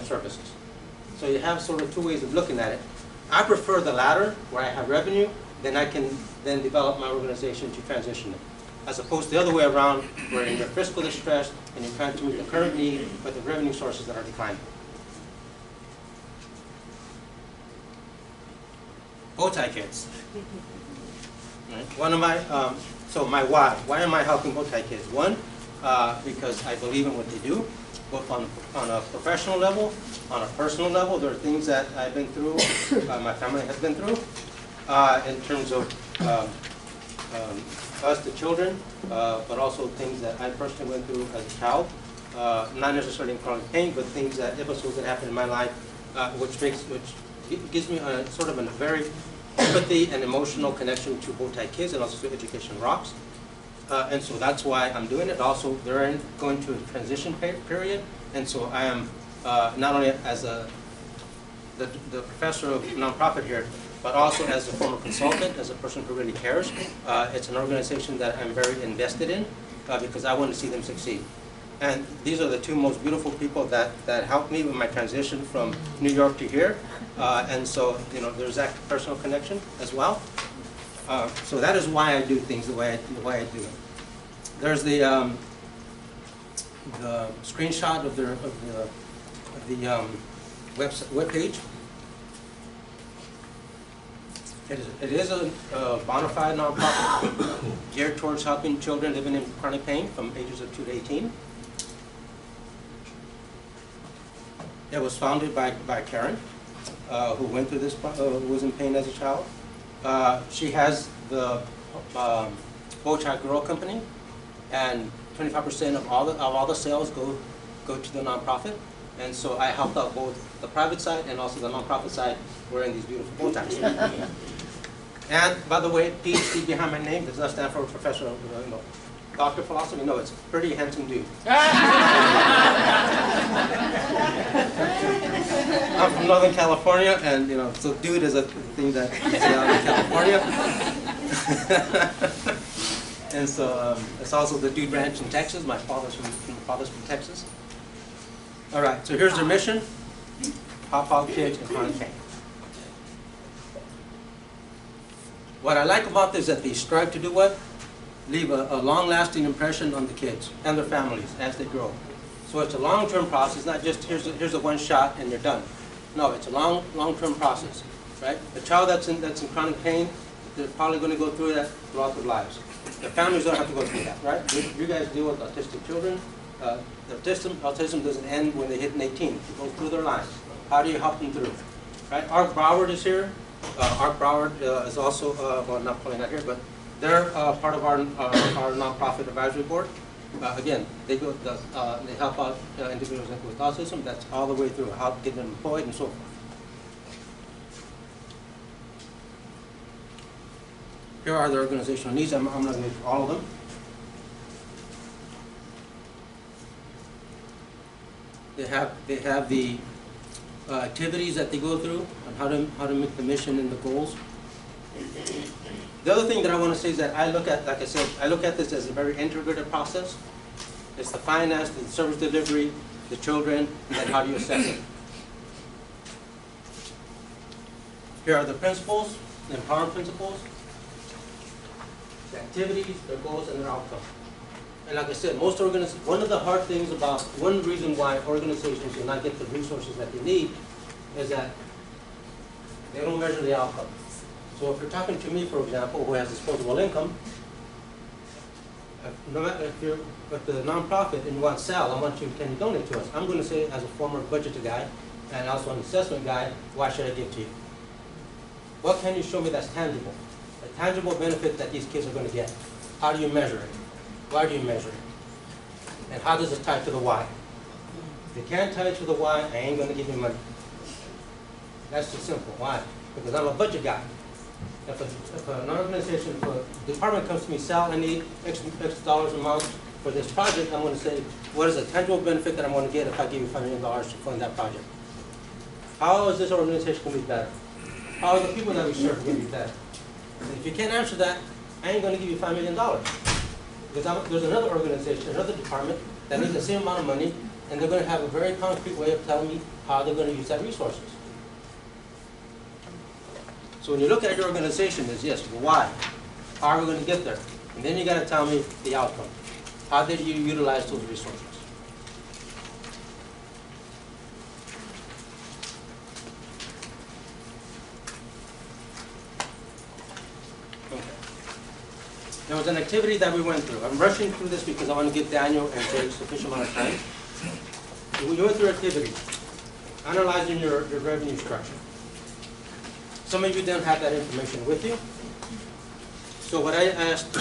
services. So you have sort of two ways of looking at it. I prefer the latter, where I have revenue, then I can then develop my organization to transition it. As opposed to the other way around, where you're fiscal distressed and you're trying to meet the current need, but the revenue sources that are declining. Bow tie kids. Right. One of my, so my why. Why am I helping bow tie kids? One, because I believe in what they do, both on a professional level, on a personal level. There are things that I've been through, my family has been through, in terms of us, the children, but also things that I personally went through as a child. Not necessarily in chronic pain, but things that episodes that happened in my life, which gives me a sort of a very empathy and emotional connection to bow tie kids and also to Education Rocks. And so that's why I'm doing it. Also, they're going to a transition period, and so I am not only as the professor of nonprofit here, but also as a former consultant, as a person who really cares. It's an organization that I'm very invested in because I want to see them succeed. And these are the two most beautiful people that helped me with my transition from New York to here. And so, you know, there's that personal connection as well. So that is why I do things the way I do it. There's the screenshot of the web page. It is a bona fide nonprofit geared towards helping children living in chronic pain from ages of 2 to 18. It was founded by Karen, who went through this, who was in pain as a child. She has the Bow Tie Girl Company, and 25% of all the sales go to the nonprofit. And so I helped out both the private side and also the nonprofit side wearing these beautiful bow ties. And by the way, PhD behind my name does not stand for professor of doctor of philosophy. No, it's pretty handsome dude. I'm from Northern California, and so dude is a thing that you see out in California. And so it's also the Dude Ranch in Texas. My father's from Texas. All right, so here's their mission: help out kids in chronic pain. What I like about this is that they strive to do what? Leave a long-lasting impression on the kids and their families as they grow. So it's a long-term process, not just here's a one shot and you're done. No, it's a long-term process, right? The child that's in chronic pain, they're probably going to go through that throughout their lives. The families don't have to go through that, right? You guys deal with autistic children. Autism doesn't end when they hit 18. It goes through their lives. How do you help them through? Right? Art Broward is here. Art Broward is also, well, not probably not here, but they're part of our nonprofit advisory board. Again, they help out individuals with autism. That's all the way through, how to get them employed and so forth. Here are their organizational needs. I'm not going to go through all of them. They have the activities that they go through and how to make the mission and the goals. The other thing that I want to say is that I look at, like I said, I look at this as a very integrated process. It's the finance, the service delivery, the children, and then how do you assess it. Here are the principles, the empowerment principles, the activities, their goals, and their outcomes. And like I said, one of the hard things about, one reason why organizations do not get the resources that they need is that they don't measure the outcome. So if you're talking to me, for example, who has disposable income, if the nonprofit and you want sal, can you donate to us? I'm going to say, as a former budgeter guy and also an assessment guy, why should I give to you? What can you show me that's tangible? A tangible benefit that these kids are going to get. How do you measure it? Why do you measure it? And how does it tie to the why? If you can't tie it to the why, I ain't going to give you money. That's just simple. Why? Because I'm a budget guy. If an organization, if a department comes to me, Sal, I need X dollars a month for this project, I'm going to say, what is a tangible benefit that I'm going to get if I give you $5 million to fund that project? How is this organization going to be better? How are the people that we serve going to be better? And if you can't answer that, I ain't going to give you $5 million. Because there's another organization, another department that needs the same amount of money and they're going to have a very concrete way of telling me how they're going to use that resources. So when you look at your organization, is yes, why? How are we going to get there? And then you got to tell me the outcome. How did you utilize those resources? Okay. There was an activity that we went through. I'm rushing through this because I want to give Daniel and Jay sufficient amount of time. We went through activity, analyzing your revenue structure. Some of you didn't have that information with you. So what I asked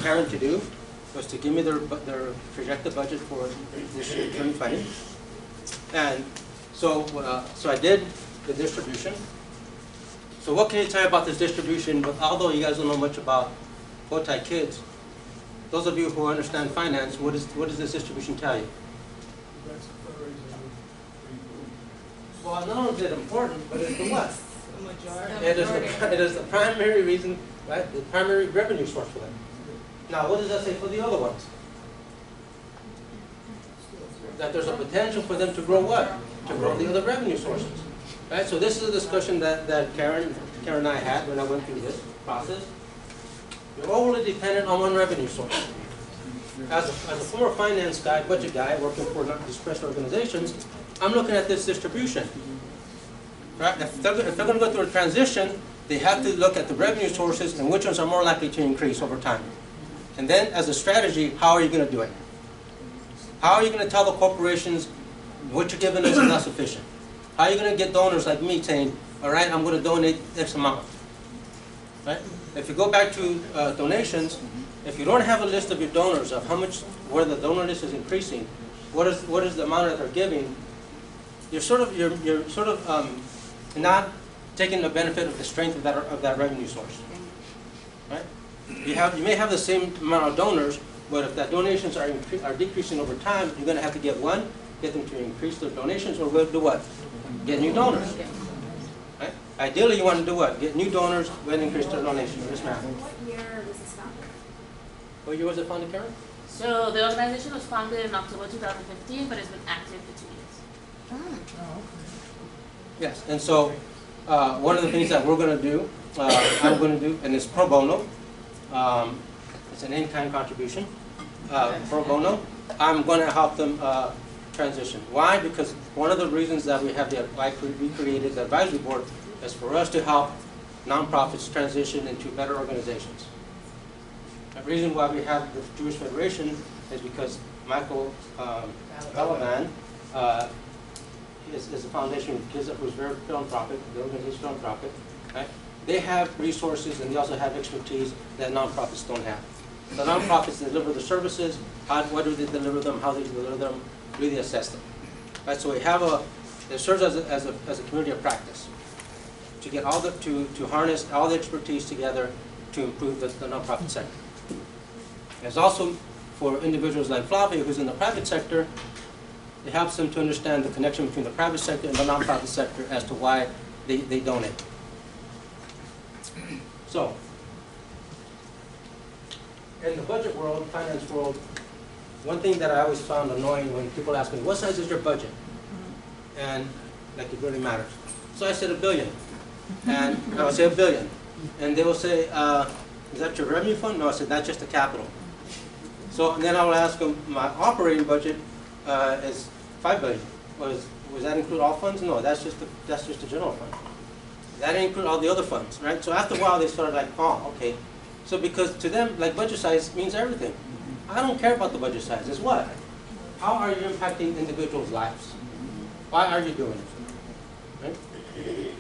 Karen to do was to give me their projected budget for this year, 2020. And so I did the distribution. So what can you tell you about this distribution? But although you guys don't know much about Bowtie Kids, those of you who understand finance, what does this distribution tell you? Well, not only is it important, but it's the what? It is the primary reason, right? The primary revenue source for them. Now, what does that say for the other ones? That there's a potential for them to grow what? To grow the other revenue sources. Right? So this is a discussion that Karen and I had when I went through this process. You're overly dependent on one revenue source. As a former finance guy, budget guy, working for discretionary organizations, I'm looking at this distribution. Right? If they're going to go through a transition, they have to look at the revenue sources and which ones are more likely to increase over time. And then, as a strategy, how are you going to do it? How are you going to tell the corporations what you're giving us is not sufficient? How are you going to get donors like me saying, all right, I'm going to donate X amount? Right? If you go back to donations, if you don't have a list of your donors of how much, where the donor list is increasing, what is the amount that they're giving, you're sort of not taking the benefit of the strength of that revenue source. Right? You may have the same amount of donors, but if that donations are decreasing over time, you're going to have to get them to increase their donations, or do what? Get new donors. Right? Ideally, you want to do what? Get new donors, then increase their donations. Yes, ma'am. What year was this founded? What year was it founded, Karen? So the organization was founded in October 2015, but it's been active for 2 years. Yes, and so one of the things that we're going to do, I'm going to do, and it's pro bono. It's an in-kind contribution, pro bono. I'm going to help them transition. Why? Because one of the reasons that we created the advisory board is for us to help nonprofits transition into better organizations. The reason why we have the Jewish Federation is because Michael Balaban is a foundation who's very philanthropic. The organization is philanthropic. Right? They have resources and they also have expertise that nonprofits don't have. The nonprofits deliver the services. What do they deliver them? How do they deliver them? Do they assess them? Right. So we have it serves as a community of practice to get to harness all the expertise together to improve the nonprofit sector. There's also for individuals like Flavia, who's in the private sector, it helps them to understand the connection between the private sector and the nonprofit sector as to why they donate. So, in the budget world, finance world, one thing that I always found annoying when people ask me, what size is your budget? And like it really matters. So I said $1 billion. And I would say $1 billion. And they will say, is that your revenue fund? No, I said, that's just the capital. So and then I will ask them, my operating budget is $5 billion. Was that include all funds? No, that's just the general fund. That didn't include all the other funds, right? So after a while, they started like, oh, okay. So because to them, like budget size means everything. I don't care about the budget size. It's what? How are you impacting individuals' lives? Why are you doing it? Right?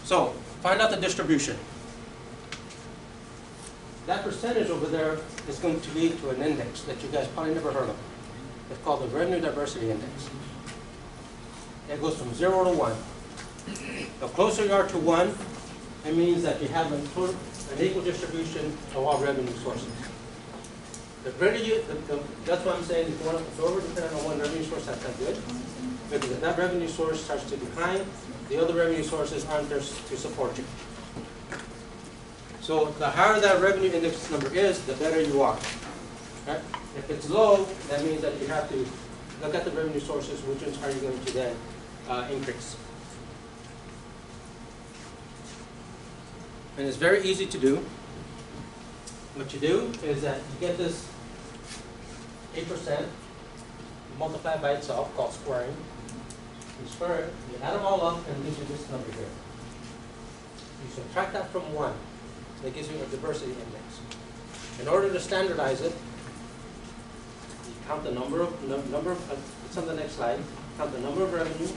So find out the distribution. That percentage over there is going to lead to an index that you guys probably never heard of. It's called the Revenue Diversity Index. It goes from 0 to 1. The closer you are to 1, it means that you have an equal distribution of all revenue sources. That's what I'm saying. If you're over-dependent on one revenue source, that's not good. Because if that revenue source starts to decline, the other revenue sources aren't there to support you. So the higher that revenue index number is, the better you are. Right? If it's low, that means that you have to look at the revenue sources, which ones are you going to then increase. And it's very easy to do. What you do is that you get this 8%, multiply by itself, called squaring. You square it, you add them all up, and it gives you this number here. You subtract that from 1. That gives you a diversity index. In order to standardize it, you count the number of, it's on the next slide, count the number of revenue,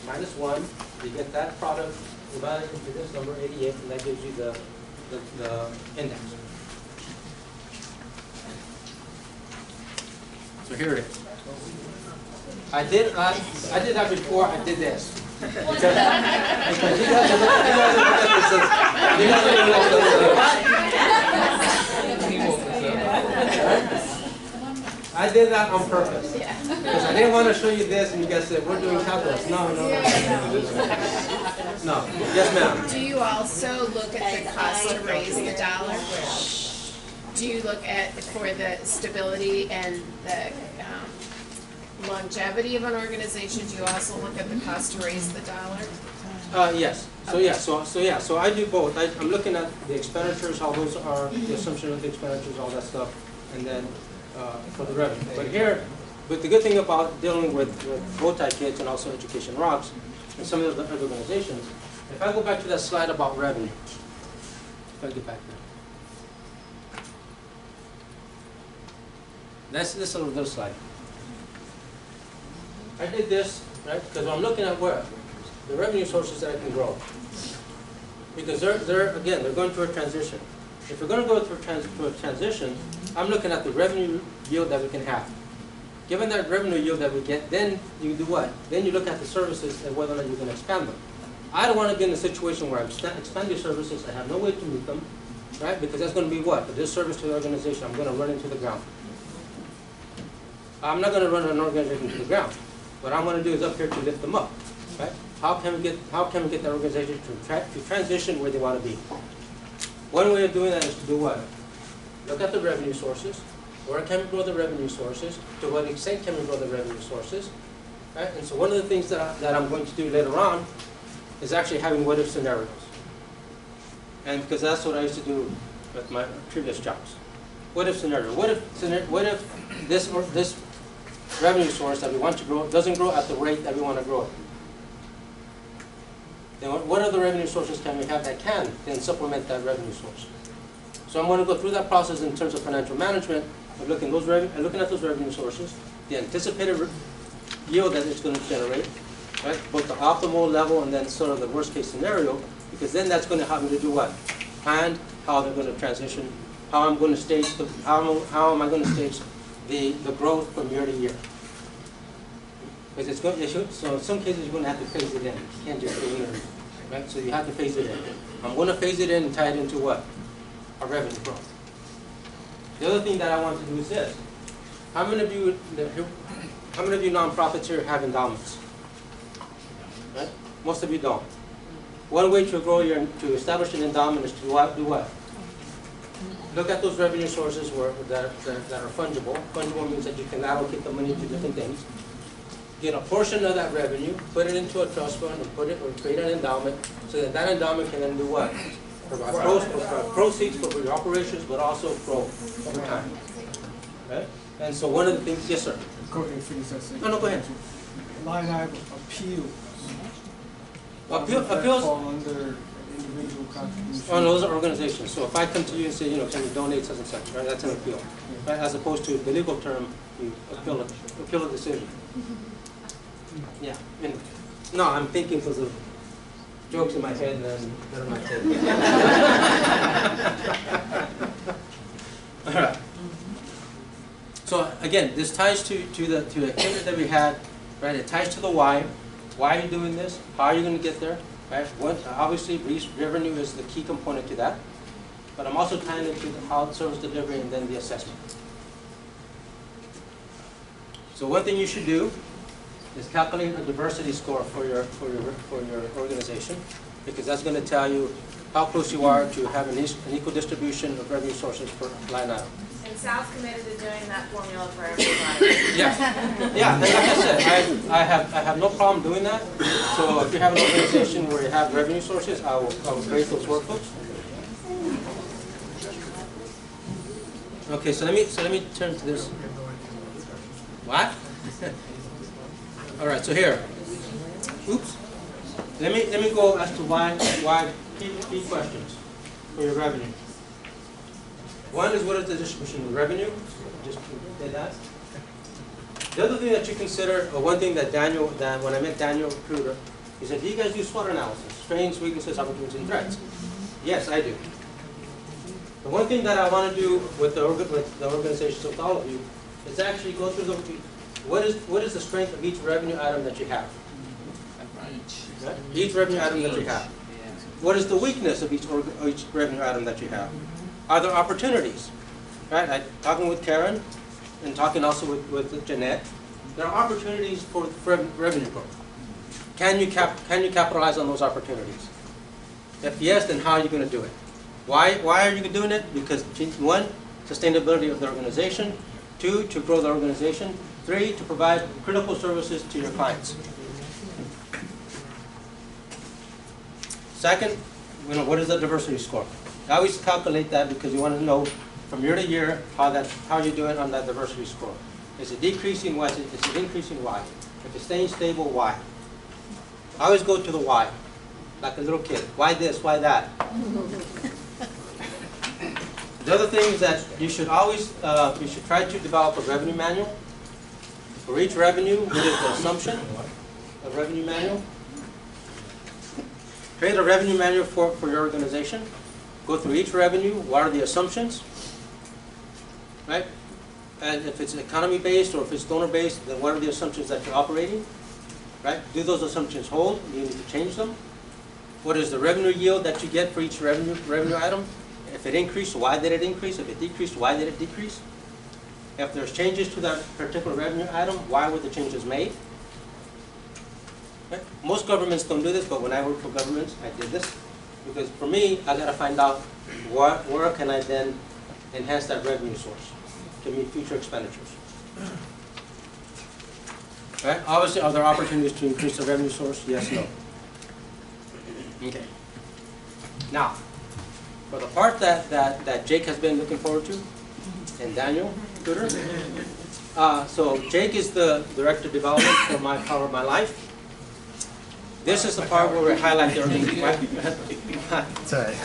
minus 1, you get that product divided into this number, 88, and that gives you the index. So here it is. I did that before I did this. Because you guys are I did that on purpose. Because I didn't want to show you this and you guys said, we're doing calculus. No. No. Yes, ma'am. Do you also look at the cost to raise the dollar? Do you look at, for the stability and the longevity of an organization, do you also look at the cost to raise the dollar? Yes. So I do both. I'm looking at the expenditures, how those are, the assumption of the expenditures, all that stuff, and then for the revenue. But the good thing about dealing with bow-tie kids and also Education Rocks and some of the other organizations, if I go back to that slide about revenue, if I get back there. That's this little slide. I did this, right, because I'm looking at where the revenue sources that I can grow. Because they're going through a transition. If we're going to go through a transition, I'm looking at the revenue yield that we can have. Given that revenue yield that we get, then you do what? Then you look at the services and whether or not you're going to expand them. I don't want to be in a situation where I'm expanding services, I have no way to meet them, right? Because that's going to be what? A disservice to the organization. I'm going to run into the ground. I'm not going to run an organization to the ground. What I'm going to do is up here to lift them up, right? How can we get the organization to transition where they want to be? One way of doing that is to do what? Look at the revenue sources. Where can we grow the revenue sources? To what extent can we grow the revenue sources? Right? And so one of the things that I'm going to do later on is actually having what-if scenarios. And because that's what I used to do with my previous jobs. What-if scenario? What if this revenue source that we want to grow doesn't grow at the rate that we want to grow it? Then what other revenue sources can we have that can then supplement that revenue source? So I'm going to go through that process in terms of financial management, of looking at those revenue sources, the anticipated yield that it's going to generate, right? Both the optimal level and then sort of the worst case scenario, because then that's going to help me to do what? Plan how they're going to transition, how I'm going to stage how am I going to stage the growth from year to year. Because it's going so in some cases you're going to have to phase it in. You can't just phase it in, right? So you have to phase it in. I'm going to phase it in and tie it into what? Our revenue growth. The other thing that I want to do is this. How many of you nonprofits here have endowments? Right? Most of you don't. One way to establish an endowment is to do what? Look at those revenue sources that are fungible. Fungible means that you can allocate the money to different things. Get a portion of that revenue, put it into a trust fund, and create an endowment, so that endowment can then do what? Provide proceeds for your operations, but also grow over time. Right? And so one of the things, yes, sir. Go ahead. No, go ahead. Line item appeals. Appeals fall under individual contribution. Oh, no, those are organizations. So if I come to you and say, can you donate such and such, right? That's an appeal. Right? As opposed to the legal term, you appeal a decision. Yeah. No, I'm thinking because of jokes in my head and then they're in my head. All right. So again, this ties to the activity that we had, right? It ties to the why. Why are you doing this? How are you going to get there? Right? Obviously, revenue is the key component to that. But I'm also tying it to how service delivery and then the assessment. So one thing you should do is calculate a diversity score for your organization, because that's going to tell you how close you are to have an equal distribution of revenue sources per line item. And Sal's committed to doing that formula for everybody. Yeah, yeah. And like I said, I have no problem doing that. So if you have an organization where you have revenue sources, I will create those workbooks. Okay, so let me turn to this. What? All right, so here. Oops. Let me go as to why key questions for your revenue. One is, what is the distribution of revenue? Just did that. The other thing that you consider, or one thing that when I met Daniel Kruger, he said, do you guys do SWOT analysis? Strengths, weaknesses, opportunities, and threats. Yes, I do. The one thing that I want to do with the organizations, with all of you, is actually go through what is the strength of each revenue item that you have. Right? Each revenue item that you have. What is the weakness of each revenue item that you have? Are there opportunities? Right? I'm talking with Karen and talking also with Jeanette. There are opportunities for revenue growth. Can you capitalize on those opportunities? If yes, then how are you going to do it? Why are you doing it? Because one, sustainability of the organization. Two, to grow the organization. Three, to provide critical services to your clients. Second, what is the diversity score? I always calculate that because you want to know from year to year how you're doing on that diversity score. Is it decreasing? Why? Is it increasing? Why? If it's staying stable, why? I always go to the why, like a little kid. Why this? Why that? The other thing is that you should always you should try to develop a revenue manual for each revenue. What is the assumption of revenue manual? Create a revenue manual for your organization. Go through each revenue. What are the assumptions? Right? And if it's economy-based or if it's donor-based, then what are the assumptions that you're operating? Right? Do those assumptions hold? Do you need to change them? What is the revenue yield that you get for each revenue item? If it increased, why did it increase? If it decreased, why did it decrease? If there's changes to that particular revenue item, why were the changes made? Right? Most governments don't do this, but when I worked for governments, I did this. Because for me, I got to find out where can I then enhance that revenue source to meet future expenditures. Right? Obviously, are there opportunities to increase the revenue source? Yes, no. Okay. Now, for the part that Jake has been looking forward to, and Daniel Tudor. So Jake is the Director of Development for My Power of My Life. This is the part where we highlight the organization. It's all right.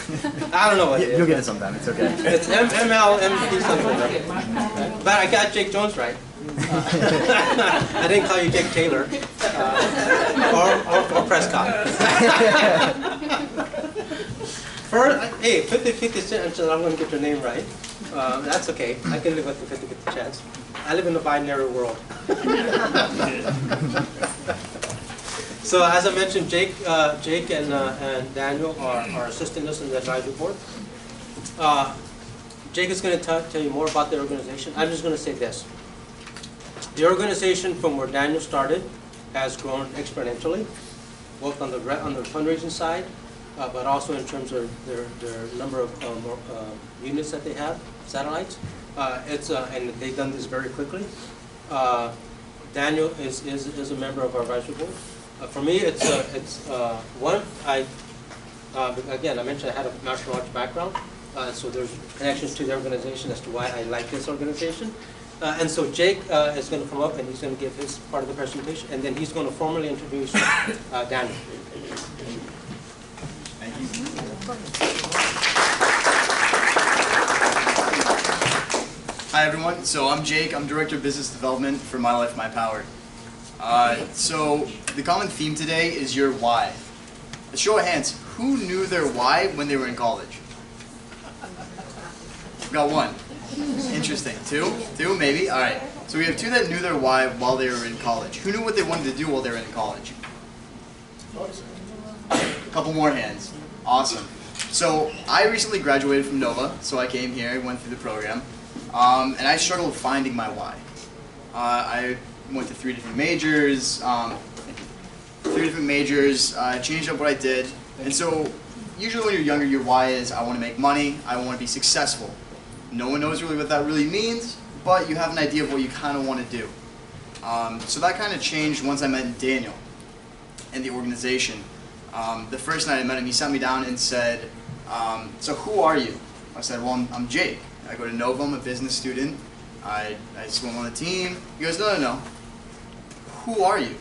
I don't know what it is. You'll get it sometime. It's okay. It's MLMP something. But I got Jake Jones right. I didn't call you Jake Taylor or Prescott. First, hey, 50-50 chance I'm going to get your name right. That's okay. I can live with the 50-50 chance. I live in a binary world. So as I mentioned, Jake and Daniel are assisting us in the advisory board. Jake is going to tell you more about the organization. I'm just going to say this. The organization from where Daniel started has grown exponentially, both on the fundraising side, but also in terms of their number of units that they have, satellites. And they've done this very quickly. Daniel is a member of our advisory board. For me, one, again, I mentioned I had a martial arts background, so there's connections to the organization as to why I like this organization. And so Jake is going to come up and he's going to give his part of the presentation, and then he's going to formally introduce Daniel. Thank you. Hi everyone, so I'm Jake, I'm Director of Business Development for My Life, My Power. So the common theme today is your why. A show of hands, who knew their why when they were in college? Got one. Interesting. Two maybe? Alright. So we have two that knew their why while they were in college. Who knew what they wanted to do while they were in college? A couple more hands. Awesome. So I recently graduated from Nova, so I came here, went through the program, and I struggled finding my why. I went to 3 different majors, changed up what I did, and so usually when you're younger, your why is I want to make money, I want to be successful. No one knows really what that really means, but you have an idea of what you kind of want to do. So that kind of changed once I met Daniel and the organization. The first night I met him, he sat me down and said, so who are you? I said, well, I'm Jake. I go to Nova, I'm a business student. I swim on the team. He goes, no. Who are you?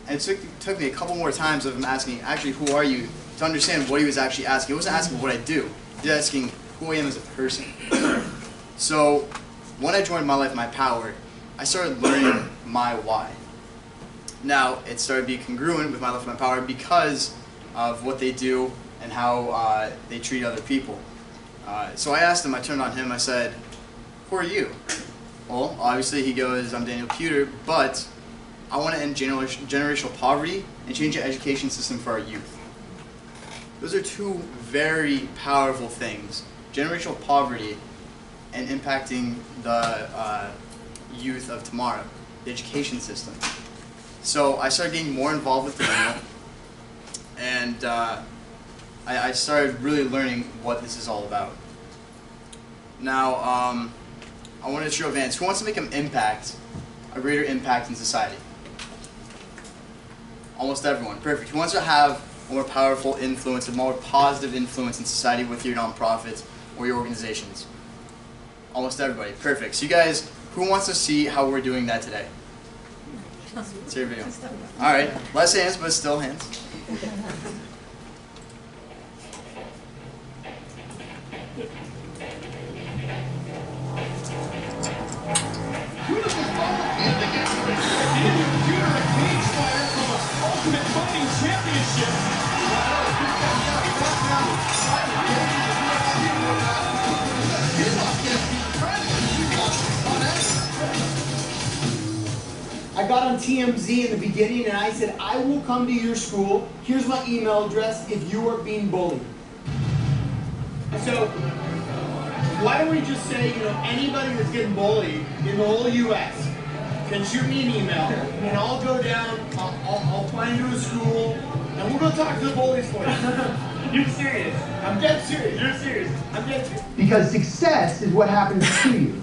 And it took me a couple more times of him asking, actually, who are you, to understand what he was actually asking. He wasn't asking what I do. He was asking who I am as a person. So when I joined My Life, My Power, I started learning my why. Now, it started to be congruent with My Life, My Power because of what they do and how they treat other people. So I asked him, I turned on him, I said, who are you? Well, obviously he goes, I'm Daniel Pewter, but I want to end generational poverty and change the education system for our youth. Those are two very powerful things. Generational poverty and impacting the youth of tomorrow, the education system. So I started getting more involved with Daniel, and I started really learning what this is all about. Now, I want to show of hands. Who wants to make an impact, a greater impact in society? Almost everyone. Perfect. Who wants to have a more powerful influence, a more positive influence in society with your nonprofits or your organizations? Almost everybody. Perfect. So you guys, who wants to see how we're doing that today? Let's hear a video. All right. Less hands, but still hands. I got on TMZ in the beginning and I said, I will come to your school. Here's my email address if you are being bullied. So, why don't we just say, anybody that's getting bullied in the whole U.S. can shoot me an email and I'll go down, I'll fly into a school and we'll go talk to the bullies for you. You're serious? I'm dead serious. You're serious? I'm dead serious. Because success is what happens to you.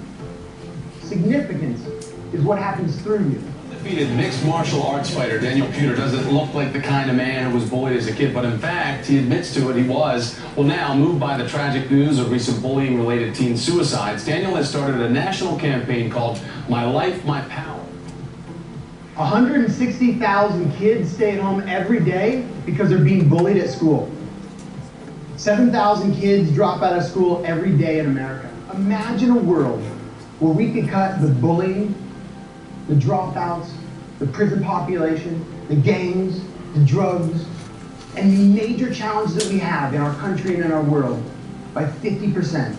Significance is what happens through you. Defeated mixed martial arts fighter Daniel Pewter doesn't look like the kind of man who was bullied as a kid, but in fact, he admits to it, he was. Well, now, moved by the tragic news of recent bullying-related teen suicides, Daniel has started a national campaign called My Life, My Power. 160,000 kids stay at home every day because they're being bullied at school. 7,000 kids drop out of school every day in America. Imagine a world where we could cut the bullying, the dropouts, the prison population, the gangs, the drugs, and the major challenges that we have in our country and in our world by 50%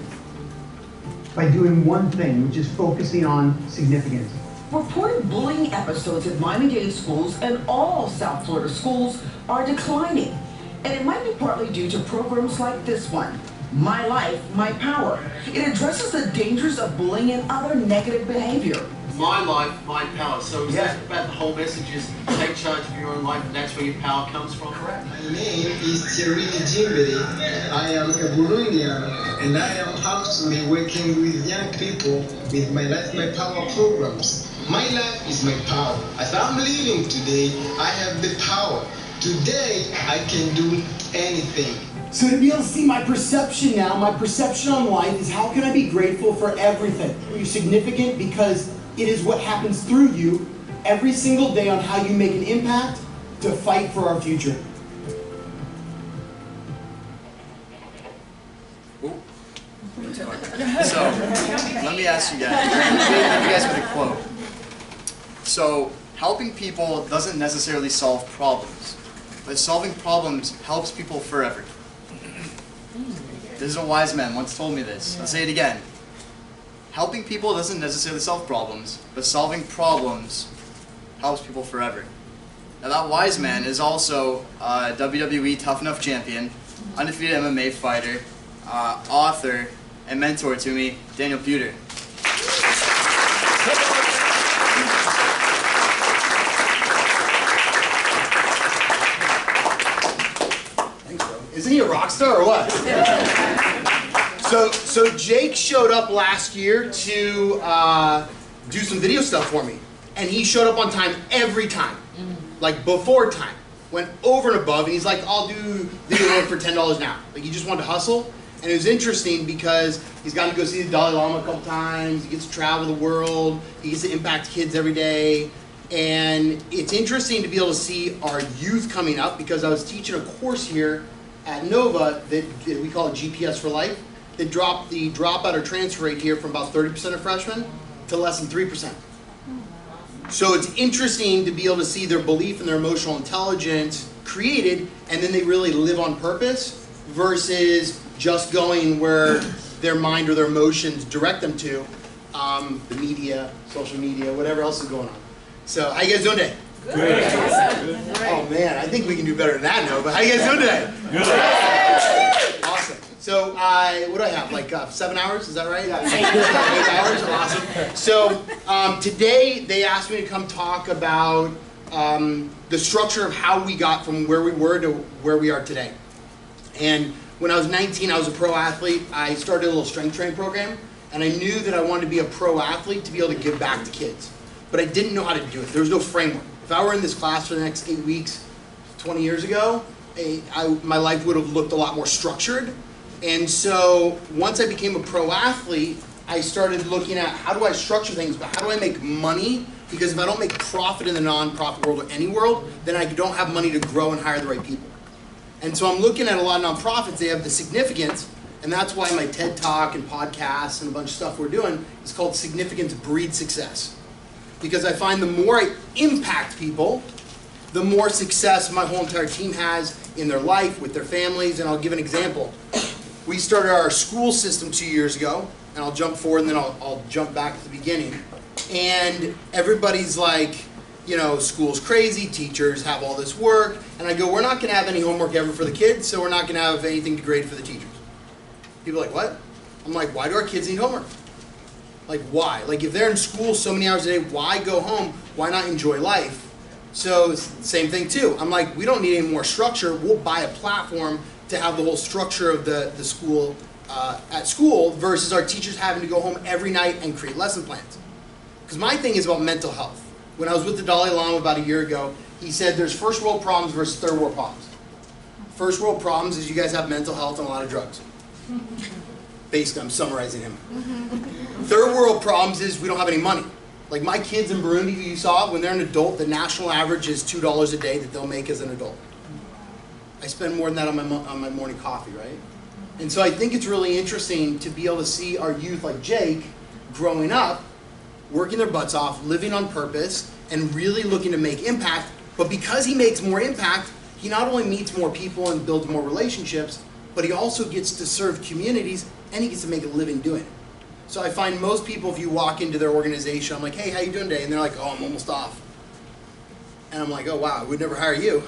by doing one thing, which is focusing on significance. Reported bullying episodes at Miami-Dade schools and all South Florida schools are declining. And it might be partly due to programs like this one, My Life, My Power. It addresses the dangers of bullying and other negative behavior. My life, my power. So is that about the whole message is take charge of your own life and that's where your power comes from? Correct. My name is Thierry Jimberi. I am a Burundian and I am actually working with young people with My Life, My Power programs. My life is my power. As I'm living today, I have the power. Today, I can do anything. So to be able to see my perception now, my perception on life is how can I be grateful for everything? You're significant because it is what happens through you every single day on how you make an impact to fight for our future. So, let me ask you guys. Let me ask you a quote. So, helping people doesn't necessarily solve problems, but solving problems helps people forever. This is a wise man once told me this. I'll say it again. Helping people doesn't necessarily solve problems, but solving problems helps people forever. Now that wise man is also a WWE Tough Enough champion, undefeated MMA fighter, author, and mentor to me, Daniel Pewter. Isn't he a rock star or what? So Jake showed up last year to do some video stuff for me, and he showed up on time every time, like before time. Went over and above, and he's like, "I'll do video work for $10 an hour." Like he just wanted to hustle, and it was interesting because he's gotten to go see the Dalai Lama a couple times. He gets to travel the world. He gets to impact kids every day. And it's interesting to be able to see our youth coming up, because I was teaching a course here at Nova that we call it GPS for Life, that dropped the dropout or transfer rate here from about 30% of freshmen to less than 3%. So it's interesting to be able to see their belief and their emotional intelligence created, and then they really live on purpose versus just going where their mind or their emotions direct them to, the media, social media, whatever else is going on. So how you guys doing today? Good. Oh man, I think we can do better than that now, but how you guys doing today? Good. Awesome. So what do I have, like 7 hours, is that right? Yeah. 8 hours, awesome. So today they asked me to come talk about the structure of how we got from where we were to where we are today. And when I was 19, I was a pro athlete. I started a little strength training program, and I knew that I wanted to be a pro athlete to be able to give back to kids. But I didn't know how to do it. There was no framework. If I were in this class for the next 8 weeks, 20 years ago, my life would have looked a lot more structured. And so once I became a pro athlete, I started looking at how do I structure things, but how do I make money? Because if I don't make profit in the nonprofit world or any world, then I don't have money to grow and hire the right people. And so I'm looking at a lot of nonprofits, they have the significance, and that's why my TED Talk and podcasts and a bunch of stuff we're doing is called Significance Breeds Success. Because I find the more I impact people, the more success my whole entire team has in their life, with their families. And I'll give an example. We started our school system 2 years ago, and I'll jump forward and then I'll jump back to the beginning. And everybody's like, you know, school's crazy, teachers have all this work. And I go, we're not going to have any homework ever for the kids, so we're not going to have anything to grade for the teachers. People are like, what? I'm like, why do our kids need homework? Like, why? Like, if they're in school so many hours a day, why go home? Why not enjoy life? So, same thing too. I'm like, we don't need any more structure. We'll buy a platform to have the whole structure of the school at school versus our teachers having to go home every night and create lesson plans. Because my thing is about mental health. When I was with the Dalai Lama about a year ago, he said there's first world problems versus third world problems. First world problems is you guys have mental health and a lot of drugs. Basically, I'm summarizing him. Third world problems is we don't have any money. Like my kids in Burundi who you saw, when they're an adult, the national average is $2 a day that they'll make as an adult. I spend more than that on my morning coffee, right? And so I think it's really interesting to be able to see our youth like Jake growing up, working their butts off, living on purpose, and really looking to make impact. But because he makes more impact, he not only meets more people and builds more relationships, but he also gets to serve communities and he gets to make a living doing it. So I find most people, if you walk into their organization, I'm like, hey, how you doing today? And they're like, oh, I'm almost off. And I'm like, oh, wow, I would never hire you.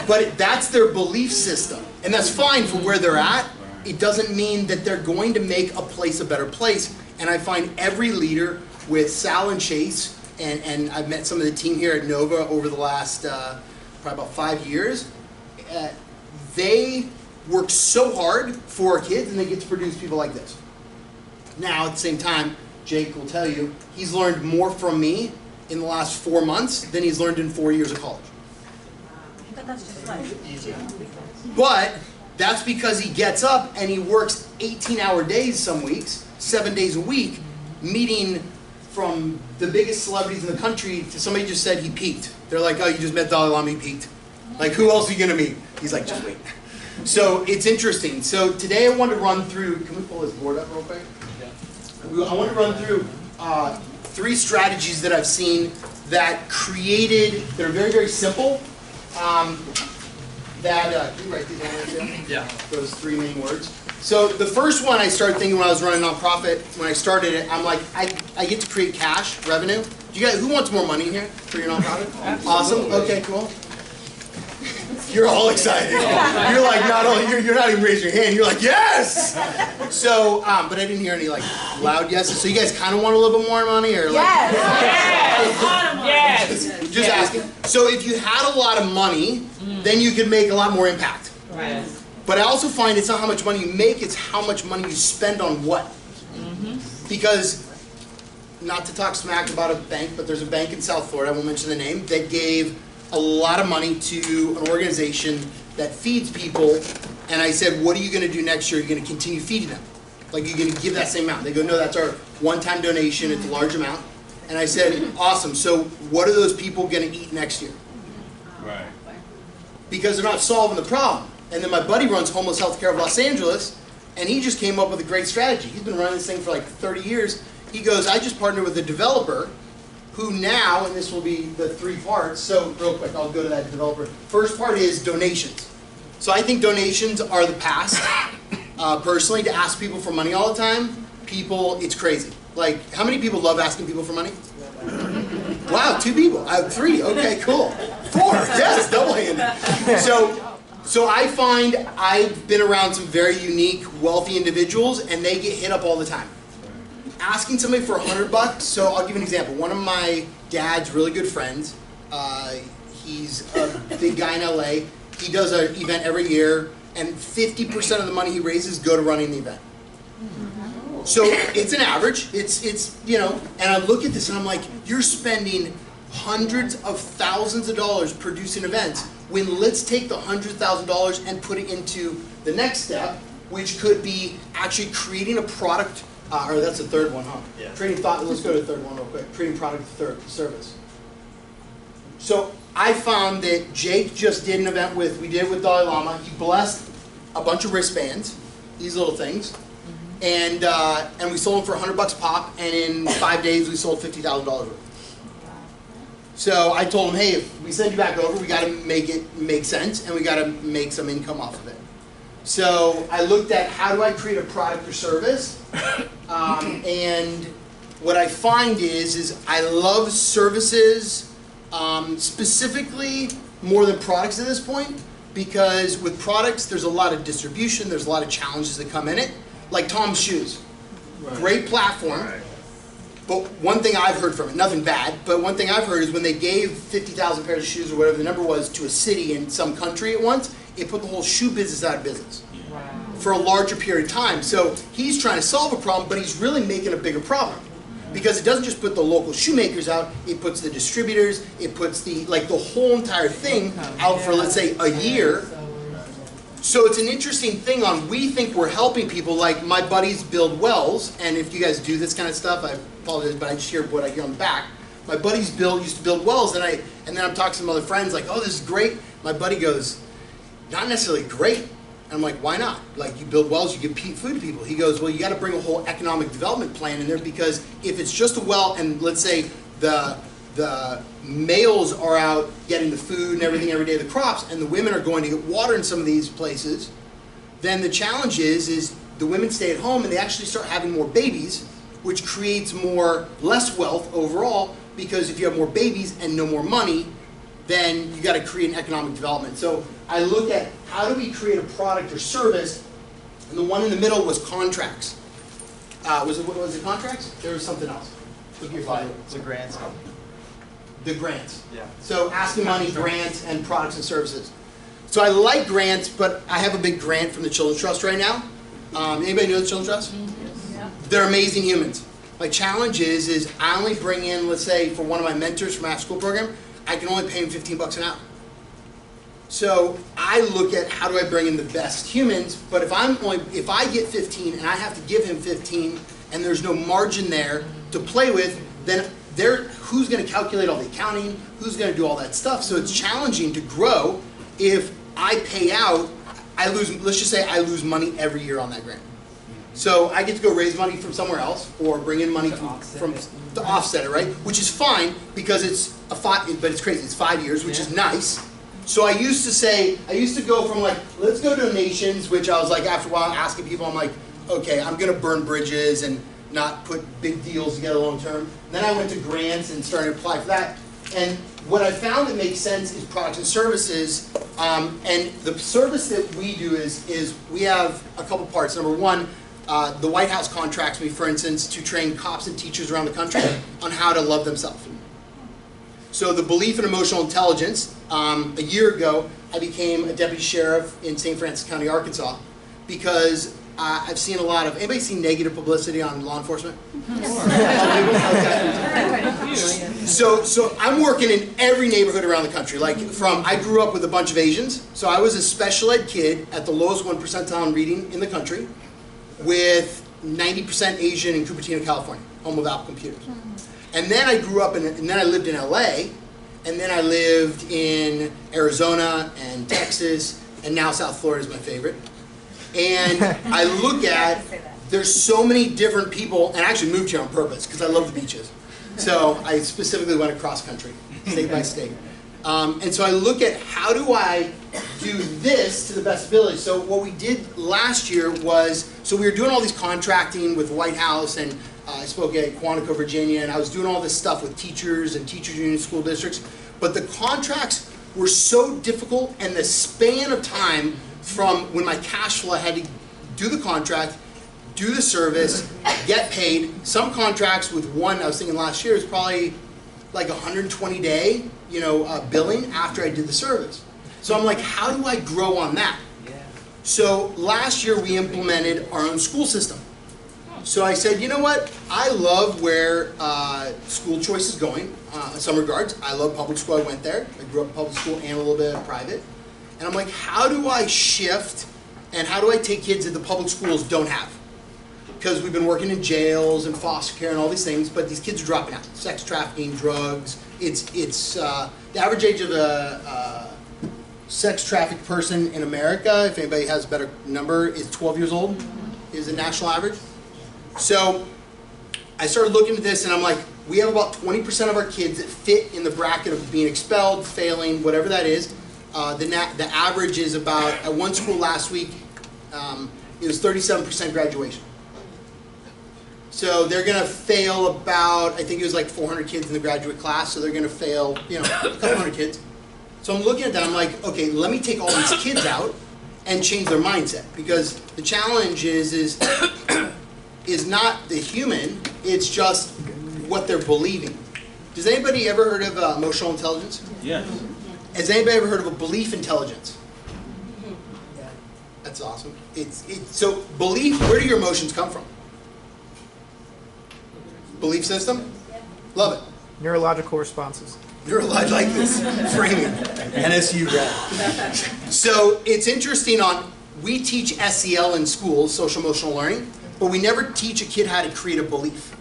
But that's their belief system. And that's fine for where they're at. It doesn't mean that they're going to make a place a better place. And I find every leader with Sal and Chase, and I've met some of the team here at Nova over the last probably about 5 years, they work so hard for our kids and they get to produce people like this. Now, at the same time, Jake will tell you, he's learned more from me in the last 4 months than he's learned in 4 years of college. But that's because he gets up and he works 18-hour days some weeks, 7 days a week, meeting from the biggest celebrities in the country to somebody just said he peaked. They're like, oh, you just met Dalai Lama, he peaked. Like, who else are you going to meet? He's like, just wait. So it's interesting. So today I want to run through, can we pull this board up real quick? Yeah. I want to run through 3 strategies that I've seen that created, that are very, very simple. Can you write these down right there? Yeah. Those 3 main words. So the first one I started thinking when I was running a nonprofit, when I started it, I'm like, I get to create cash, revenue. Do you guys, who wants more money in here for your nonprofit? Awesome. Okay, cool. You're all excited. You're like, not only, you're not even raising your hand, you're like, yes! So, but I didn't hear any like loud yeses. So you guys kind of want a little bit more money or like? Yes! Yes! Just asking. So if you had a lot of money, then you could make a lot more impact. Right. But I also find it's not how much money you make, it's how much money you spend on what. Because, not to talk smack about a bank, but there's a bank in South Florida, I won't mention the name, that gave a lot of money to an organization that feeds people. And I said, what are you going to do next year? Are you going to continue feeding them? Like, you're going to give that same amount? They go, no, that's our one-time donation. It's a large amount. And I said, awesome. So what are those people going to eat next year? Right. Because they're not solving the problem. And then my buddy runs Homeless Healthcare of Los Angeles, and he just came up with a great strategy. He's been running this thing for like 30 years. He goes, I just partnered with a developer who now, and this will be the 3 parts, so real quick, I'll go to that developer. First part is donations. So I think donations are the past. Personally, to ask people for money all the time, people, it's crazy. Like, how many people love asking people for money? Wow, 2 people. I have 3. Okay, cool. 4. Yes, double-handed. So I find I've been around some very unique, wealthy individuals, and they get hit up all the time. Asking somebody for $100, so I'll give you an example. One of my dad's really good friends, he's a big guy in LA. He does an event every year, and 50% of the money he raises go to running the event. So it's an average. It's you know, and I look at this and I'm like, you're spending hundreds of thousands of dollars producing events, when let's take the $100,000 and put it into the next step, which could be actually creating a product. Or that's the third one, huh? Yeah. Creating thought. Let's go to the third one real quick. Creating product, service. So I found that Jake just did an event with Dalai Lama. He blessed a bunch of wristbands, these little things, and we sold them for $100 pop. And in 5 days, we sold $50,000 worth. So I told him, hey, if we send you back over, we got to make it make sense, and we got to make some income off of it. So I looked at how do I create a product or service, and what I find is I love services, specifically more than products at this point, because with products there's a lot of distribution, there's a lot of challenges that come in it, like Tom's Shoes. Right. Great platform, right. But one thing I've heard from it, nothing bad, but one thing I've heard is when they gave 50,000 pairs of shoes or whatever the number was to a city in some country at once, it put the whole shoe business out of business for a larger period of time. So he's trying to solve a problem, but he's really making a bigger problem. Because it doesn't just put the local shoemakers out, it puts the distributors, it puts the whole entire thing out for, let's say, a year. So it's an interesting thing on, we think we're helping people, like my buddies build wells, and if you guys do this kind of stuff, I apologize, but I just hear what I hear on the back. My buddies used to build wells, and then I'm talking to some other friends, like, oh, this is great. My buddy goes, not necessarily great. And I'm like, why not? Like, you build wells, you give food to people. He goes, well, you got to bring a whole economic development plan in there, because if it's just a well, and let's say the males are out getting the food and everything every day, the crops, and the women are going to get water in some of these places, then the challenge is the women stay at home and they actually start having more babies, which creates less wealth overall, because if you have more babies and no more money, then you got to create an economic development. So I look at how do we create a product or service, and the one in the middle was contracts. Was it contracts? There was something else. Look at your phone. The grants. The grants. Yeah. So asking money, grants, and products and services. So I like grants, but I have a big grant from the Children's Trust right now. Anybody know the Children's Trust? Yeah. They're amazing humans. My challenge is I only bring in, let's say, for one of my mentors from my after school program, I can only pay him $15 an hour. So I look at how do I bring in the best humans, but if I get 15 and I have to give him 15 and there's no margin there to play with, then who's going to calculate all the accounting, who's going to do all that stuff? So it's challenging to grow. If I pay out, let's just say I lose money every year on that grant. So I get to go raise money from somewhere else, or bring in money to offset it, right? Which is fine, because but it's crazy, it's 5 years, which is nice. So I used to go from like, let's go donations, which I was like, after a while asking people, I'm like, okay, I'm gonna burn bridges and not put big deals together long term. Then I went to grants and started to apply for that. And what I found that makes sense is products and services. And the service that we do is we have a couple parts. Number one, the White House contracts me, for instance, to train cops and teachers around the country on how to love themselves. So the belief in emotional intelligence, a year ago, I became a deputy sheriff in St. Francis County, Arkansas, because I've seen a lot of, anybody seen negative publicity on law enforcement? So I'm working in every neighborhood around the country. Like I grew up with a bunch of Asians, so I was a special ed kid at the lowest 1 percentile in reading in the country, with 90% Asian in Cupertino, California, home of Apple computers. And then I grew up and then I lived in LA, and then I lived in Arizona and Texas, and now South Florida is my favorite. And I look at, there's so many different people, and I actually moved here on purpose because I love the beaches. So I specifically went across country, state by state. And so I look at how do I do this to the best ability. So what we did last year was, so we were doing all these contracting with White House, and I spoke at Quantico, Virginia, and I was doing all this stuff with teachers and teachers union school districts. But the contracts were so difficult, and the span of time from when my cash flow, I had to do the contract, do the service, get paid. Some contracts with one, I was thinking last year, is probably like 120-day, billing after I did the service. So I'm like, how do I grow on that? So last year we implemented our own school system. So I said, you know what? I love where school choice is going in some regards. I love public school. I went there. I grew up in public school and a little bit of private. And I'm like, how do I shift and how do I take kids that the public schools don't have? Because we've been working in jails and foster care and all these things, but these kids are dropping out. Sex trafficking, drugs. It's the average age of a sex trafficked person in America, if anybody has a better number, is 12 years old, is the national average. So I started looking at this and I'm like, we have about 20% of our kids that fit in the bracket of being expelled, failing, whatever that is. The average is about, at one school last week, it was 37% graduation. So they're going to fail about, I think it was like 400 kids in the graduate class, so they're going to fail, a couple hundred kids. So I'm looking at that, I'm like, okay, let me take all these kids out and change their mindset. Because the challenge is not the human, it's just what they're believing. Does anybody ever heard of emotional intelligence? Yes. Has anybody ever heard of a belief intelligence? That's awesome. So belief, where do your emotions come from? Belief system? Love it. Neurological responses. Neurological, like this framing. NSU grad. So it's interesting we teach SEL in schools, social emotional learning, but we never teach a kid how to create a belief.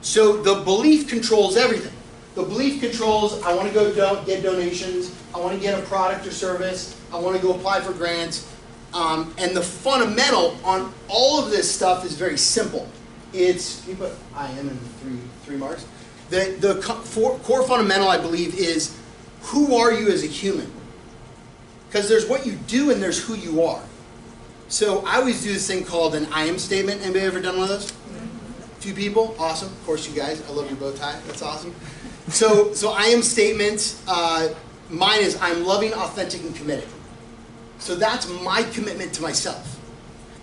So the belief controls everything. The belief controls, I want to go get donations, I want to get a product or service, I want to go apply for grants. And the fundamental on all of this stuff is very simple. It's, you put I am in three marks. The core fundamental, I believe, is who are you as a human? Because there's what you do and there's who you are. So I always do this thing called an I am statement. Anybody ever done one of those? A few people? Awesome. Of course you guys. I love your bow tie. That's awesome. So I am statement. Mine is I'm loving, authentic, and committed. So that's my commitment to myself.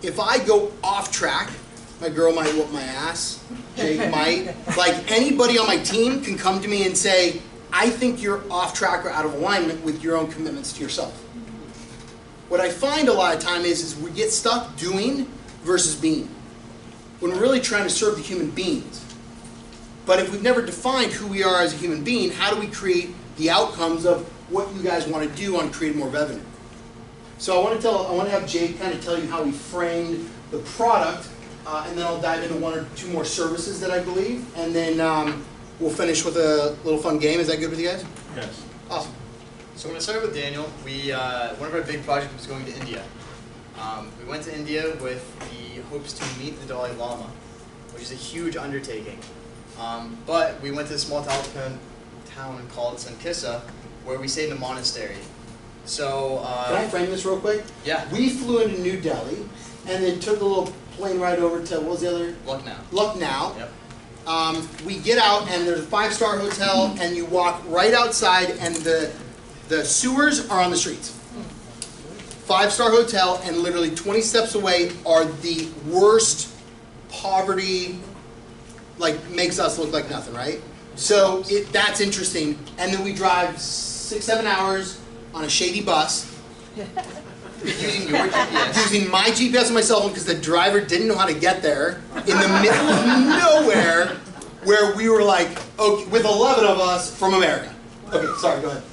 If I go off track, my girl might whoop my ass, Jake might. Like anybody on my team can come to me and say, I think you're off track or out of alignment with your own commitments to yourself. What I find a lot of time is we get stuck doing versus being, when we're really trying to serve the human beings. But if we've never defined who we are as a human being, how do we create the outcomes of what you guys want to do on creating more revenue? So I want to have Jake kind of tell you how he framed the product, and then I'll dive into one or two more services that I believe, and then we'll finish with a little fun game. Is that good with you guys? Yes. Awesome. So I'm going to start with Daniel. One of our big projects was going to India. We went to India with the hopes to meet the Dalai Lama, which is a huge undertaking. But we went to a small town called Sankissa, where we stayed in a monastery. So can I frame this real quick? Yeah. We flew into New Delhi, and then took a little plane ride over to, what was the other? Lucknow. Lucknow. Yep. We get out, and there's a 5-star hotel, and you walk right outside, and the sewers are on the streets. 5-star hotel, and literally 20 steps away are the worst poverty, like makes us look like nothing, right? So that's interesting. And then we drive 6-7 hours on a shady bus. Using your GPS. Using my GPS on my cell phone because the driver didn't know how to get there in the middle of nowhere, where we were like, okay, with 11 of us from America. Okay, sorry, go ahead.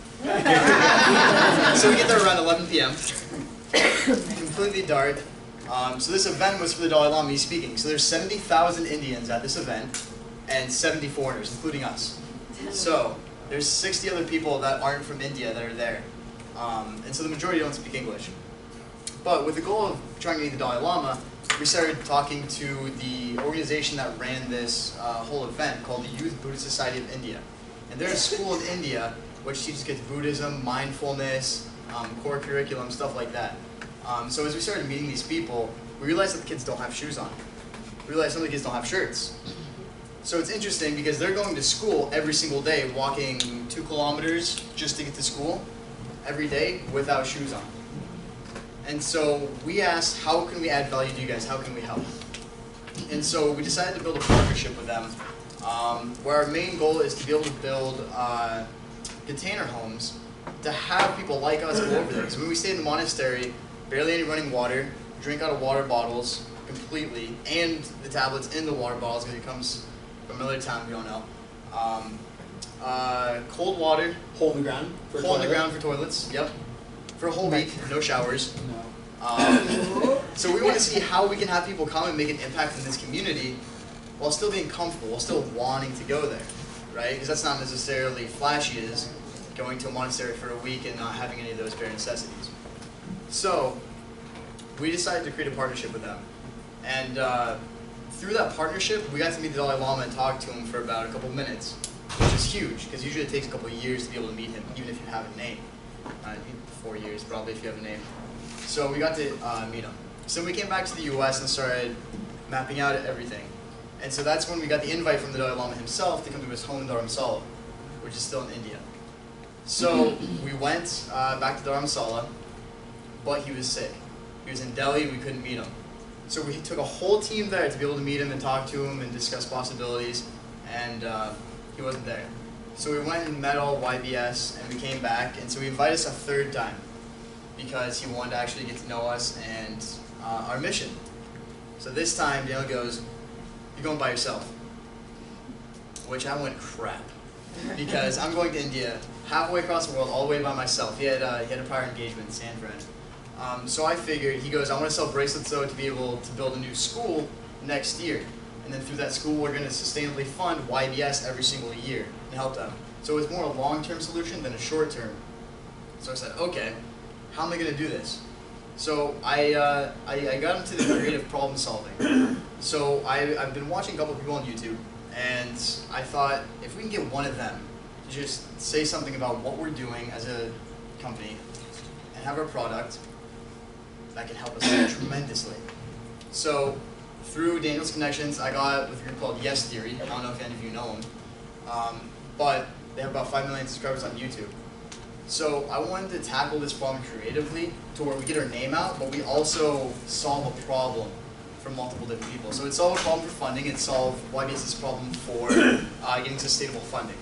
So we get there around 11 p.m. Completely dark. So this event was for the Dalai Lama. He's speaking. So there's 70,000 Indians at this event, and 70 foreigners, including us. So there's 60 other people that aren't from India that are there, and so the majority don't speak English. But with the goal of trying to meet the Dalai Lama, we started talking to the organization that ran this whole event called the Youth Buddhist Society of India. And they're a school in India which teaches kids Buddhism, mindfulness, core curriculum, stuff like that. So as we started meeting these people, we realized that the kids don't have shoes on. We realized some of the kids don't have shirts. So it's interesting because they're going to school every single day, walking 2 kilometers just to get to school every day without shoes on. And so we asked, how can we add value to you guys? How can we help? And so we decided to build a partnership with them, where our main goal is to be able to build container homes to have people like us go over there. So when we stayed in the monastery, barely any running water, drink out of water bottles completely, and the tablets in the water bottles because it comes from another town we don't know. Cold water. Hole in the ground. Hole in the ground for toilets, yep. For a whole week, no showers. So we want to see how we can have people come and make an impact in this community while still being comfortable, while still wanting to go there, right? Because that's not necessarily flashy as going to a monastery for a week and not having any of those bare necessities. So we decided to create a partnership with them. And through that partnership, we got to meet the Dalai Lama and talk to him for about a couple minutes, which is huge, because usually it takes a couple of years to be able to meet him, even if you have a name. 4 years probably if you have a name. So we got to meet him. So we came back to the US and started mapping out everything. And so that's when we got the invite from the Dalai Lama himself to come to his home in Dharamsala, which is still in India. So we went back to Dharamsala, but he was sick. He was in Delhi, we couldn't meet him. So we took a whole team there to be able to meet him and talk to him and discuss possibilities, and he wasn't there. So we went and met all YBS, and we came back, and so he invited us a 3rd time because he wanted to actually get to know us and our mission. So this time, Daniel goes, "You're going by yourself," which I went, crap, because I'm going to India, halfway across the world, all the way by myself. He had a prior engagement in San Fran. So I figured, he goes, "I want to sell bracelets though to be able to build a new school next year. And then through that school, we're going to sustainably fund YBS every single year and help them." So it's more a long-term solution than a short-term. So I said, okay, how am I going to do this? So I got into the creative problem solving. So I've been watching a couple of people on YouTube, and I thought, if we can get one of them to just say something about what we're doing as a company and have our product, that can help us tremendously. So through Daniel's connections, I got with a group called Yes Theory. I don't know if any of you know them, but they have about 5 million subscribers on YouTube. So I wanted to tackle this problem creatively to where we get our name out, but we also solve a problem for multiple different people. So it solved a problem for funding, it solved YBS's problem for getting sustainable funding.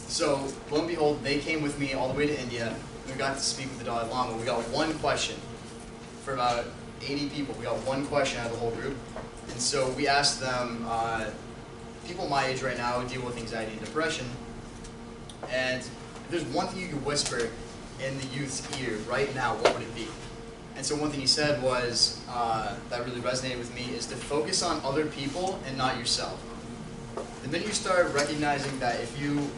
So lo and behold, they came with me all the way to India, and we got to speak with the Dalai Lama. We got one question for about 80 people. We got one question out of the whole group. And so we asked them, people my age right now deal with anxiety and depression, and if there's one thing you could whisper in the youth's ear right now, what would it be? And so one thing he said was, that really resonated with me, is to focus on other people and not yourself. The minute you start recognizing that if you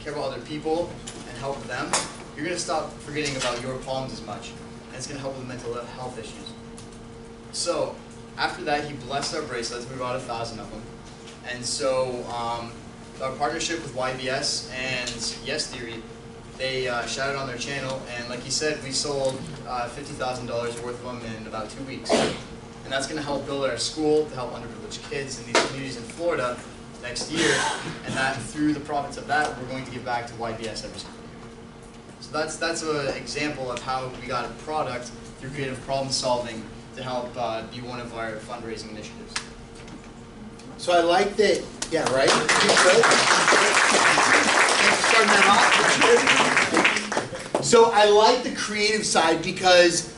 care about other people and help them, you're going to stop forgetting about your problems as much. And it's going to help with mental health issues. So after that, he blessed our bracelets. We bought 1,000 of them. And so our partnership with YBS and Yes Theory, they shouted on their channel, and like he said, we sold $50,000 worth of them in about 2 weeks. And that's going to help build our school to help underprivileged kids in these communities in Florida next year, and that through the profits of that, we're going to give back to YBS every single year. So that's an example of how we got a product through creative problem solving to help be one of our fundraising initiatives. So I like that, yeah, right? Thanks for starting that off. So I like the creative side because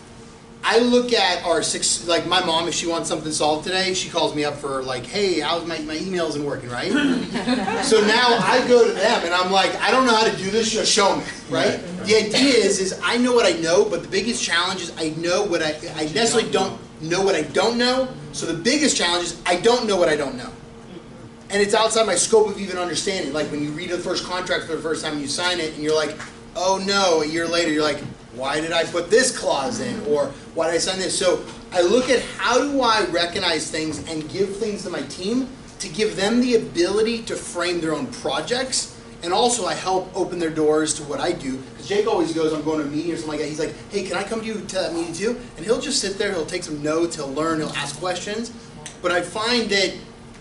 I look at our like my mom, if she wants something solved today, she calls me up for like, hey, how's my email isn't working, right? So now I go to them and I'm like, I don't know how to do this, just show me, right? The idea is I know what I know, but the biggest challenge is I know what I necessarily don't know what I don't know. So the biggest challenge is I don't know what I don't know. And it's outside my scope of even understanding. Like when you read the first contract for the first time and you sign it and you're like, oh no, a year later you're like, why did I put this clause in? Or why did I sign this? So I look at how do I recognize things and give things to my team to give them the ability to frame their own projects. And also I help open their doors to what I do. Because Jake always goes, I'm going to a meeting or something like that. He's like, hey, can I come to you to that meeting too? And he'll just sit there, he'll take some notes, he'll learn, he'll ask questions. But I find that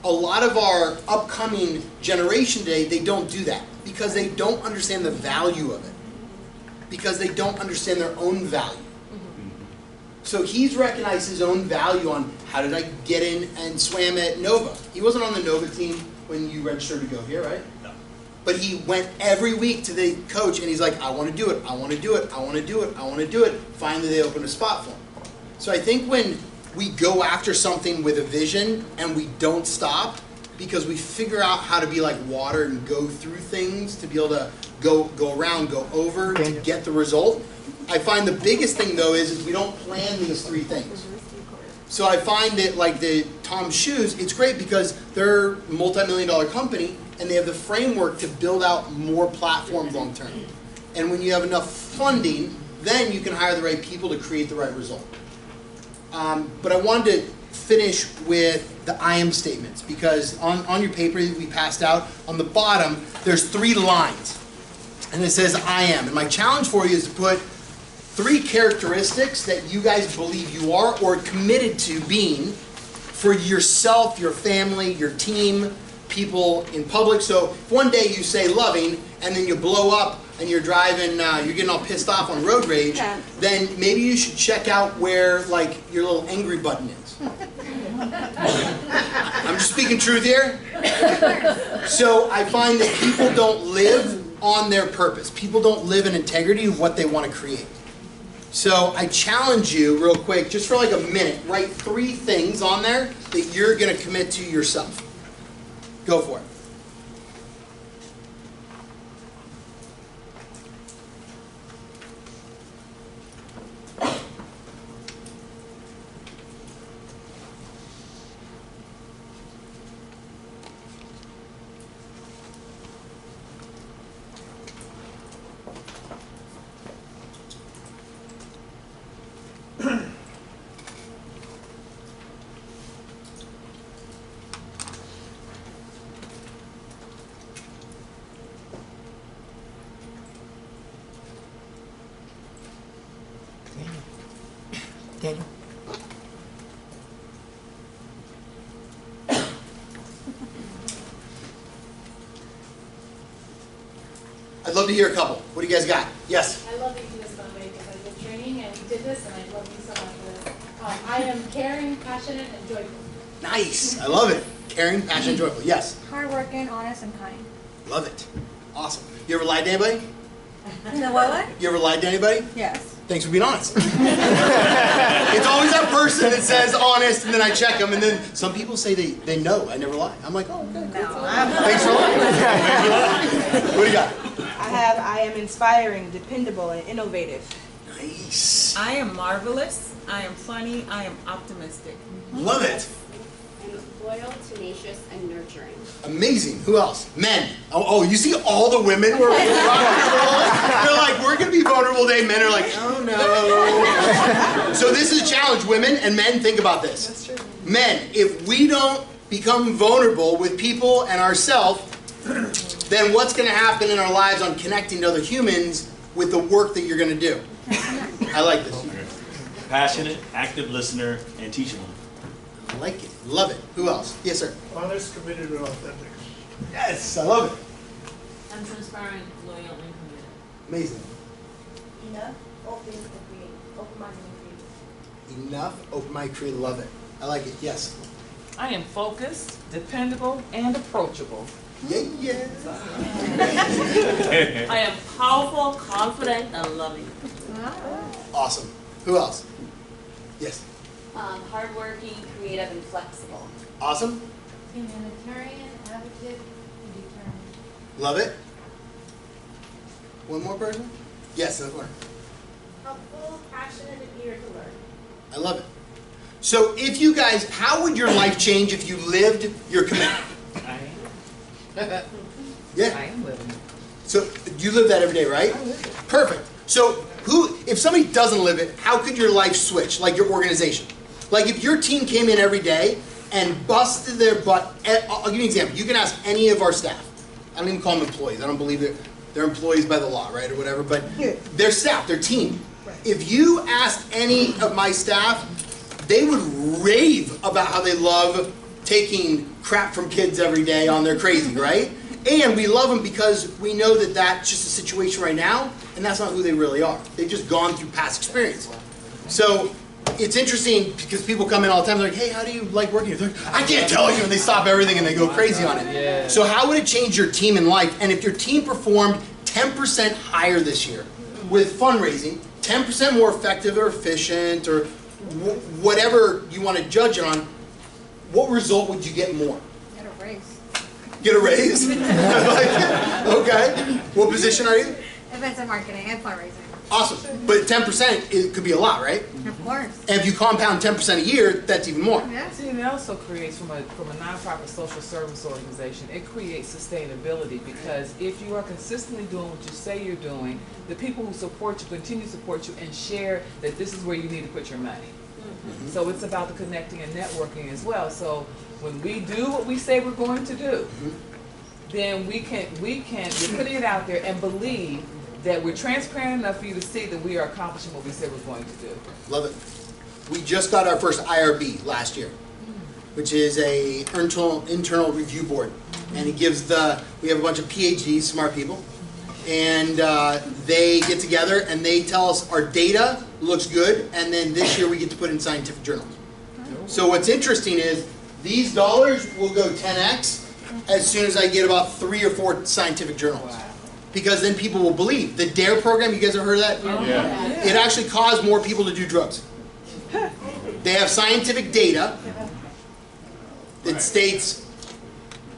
a lot of our upcoming generation today, they don't do that. Because they don't understand the value of it. Because they don't understand their own value. So he's recognized his own value on how did I get in and swam at Nova. He wasn't on the Nova team when you registered to go here, right? No. But he went every week to the coach and he's like, I want to do it, I want to do it, I want to do it, I want to do it. Finally they opened a spot for him. So I think when we go after something with a vision and we don't stop, because we figure out how to be like water and go through things to be able to go around, go over to get the result. I find the biggest thing though is we don't plan these three things. So I find that like the Tom's Shoes, it's great because they're a multi-million-dollar company and they have the framework to build out more platforms long term. And when you have enough funding, then you can hire the right people to create the right result. But I wanted to finish with the I am statements because on your paper that we passed out, on the bottom, there's 3 lines. And it says I am. And my challenge for you is to put 3 characteristics that you guys believe you are or committed to being for yourself, your family, your team, people in public. So if one day you say loving and then you blow up and you're driving, you're getting all pissed off on road rage, then maybe you should check out where like your little angry button is. I'm just speaking truth here. So I find that people don't live on their purpose. People don't live in integrity of what they want to create. So I challenge you real quick, just for like a minute, write 3 things on there that you're going to commit to yourself. Go for it. Daniel. I'd love to hear a couple. What do you guys got? Yes? I love that you do this, by the way, because I did training and you did this, and I love you so much for this. I am caring, passionate, and joyful. Nice. I love it. Caring, passionate, joyful. Yes? Hardworking, honest, and kind. Love it. Awesome. You ever lied to anybody? The what? You ever lied to anybody? Yes. Thanks for being honest. It's always that person that says honest, and then I check them, and then some people say they know I never lie. I'm like, oh, okay. Cool. Thanks for lying. What do you got? I am inspiring, dependable, and innovative. Nice. I am marvelous. I am funny. I am optimistic. Love it. I'm loyal, tenacious, and nurturing. Amazing. Who else? Men. Oh, you see all the women were they're like, we're going to be vulnerable today. Men are like, oh no. So this is a challenge, women and men. Think about this. That's true. Men, if we don't become vulnerable with people and ourselves, then what's going to happen in our lives on connecting to other humans with the work that you're going to do? I like this. Passionate, active listener, and teachable. I like it. Love it. Who else? Yes, sir. Honest, committed, and authentic. Yes, I love it. I'm transparent, loyal, and committed. Amazing. Enough, open, and creative. Open-minded and creative. Enough, open-minded, creative. Love it. I like it. Yes. I am focused, dependable, and approachable. Yeah. I am powerful, confident, and loving. Awesome. Who else? Yes. Hardworking, creative, and flexible. Awesome. Humanitarian, advocate, and determined. Love it. One more person? Yes, another one. Helpful, passionate, and eager to learn. I love it. So if you guys, how would your life change if you lived your commitment? Yeah. I am living it. So you live that every day, right? I live it. Perfect. So if somebody doesn't live it, how could your life switch, like your organization? Like if your team came in every day and busted their butt, I'll give you an example. You can ask any of our staff. I don't even call them employees. I don't believe they're employees by the law, right, or whatever, but they're staff, they're team. If you ask any of my staff, they would rave about how they love taking crap from kids every day on their crazy, right? And we love them because we know that that's just a situation right now, and that's not who they really are. They've just gone through past experience. So it's interesting because people come in all the time, they're like, hey, how do you like working here? They're like, I can't tell you, and they stop everything and they go crazy on it. Yeah. So how would it change your team in life? And if your team performed 10% higher this year with fundraising, 10% more effective or efficient or whatever you want to judge it on, what result would you get more? Get a raise. Get a raise? I like it. Okay. What position are you? Events and marketing and fundraising. Awesome. But 10%, it could be a lot, right? Of course. And if you compound 10% a year, that's even more. Yeah. See, and it also creates, from a nonprofit social service organization, it creates sustainability, because if you are consistently doing what you say you're doing, the people who support you continue to support you and share that this is where you need to put your money. So it's about the connecting and networking as well. So when we do what we say we're going to do, then we're putting it out there and believe that we're transparent enough for you to see that we are accomplishing what we said we're going to do. Love it. We just got our first IRB last year, which is a internal review board. And it gives we have a bunch of PhDs, smart people, and they get together and they tell us our data looks good, and then this year we get to put in scientific journals. So what's interesting is these dollars will go 10x as soon as I get about 3 or 4 scientific journals. Because then people will believe. The DARE program, you guys ever heard of that? Yeah. It actually caused more people to do drugs. They have scientific data that states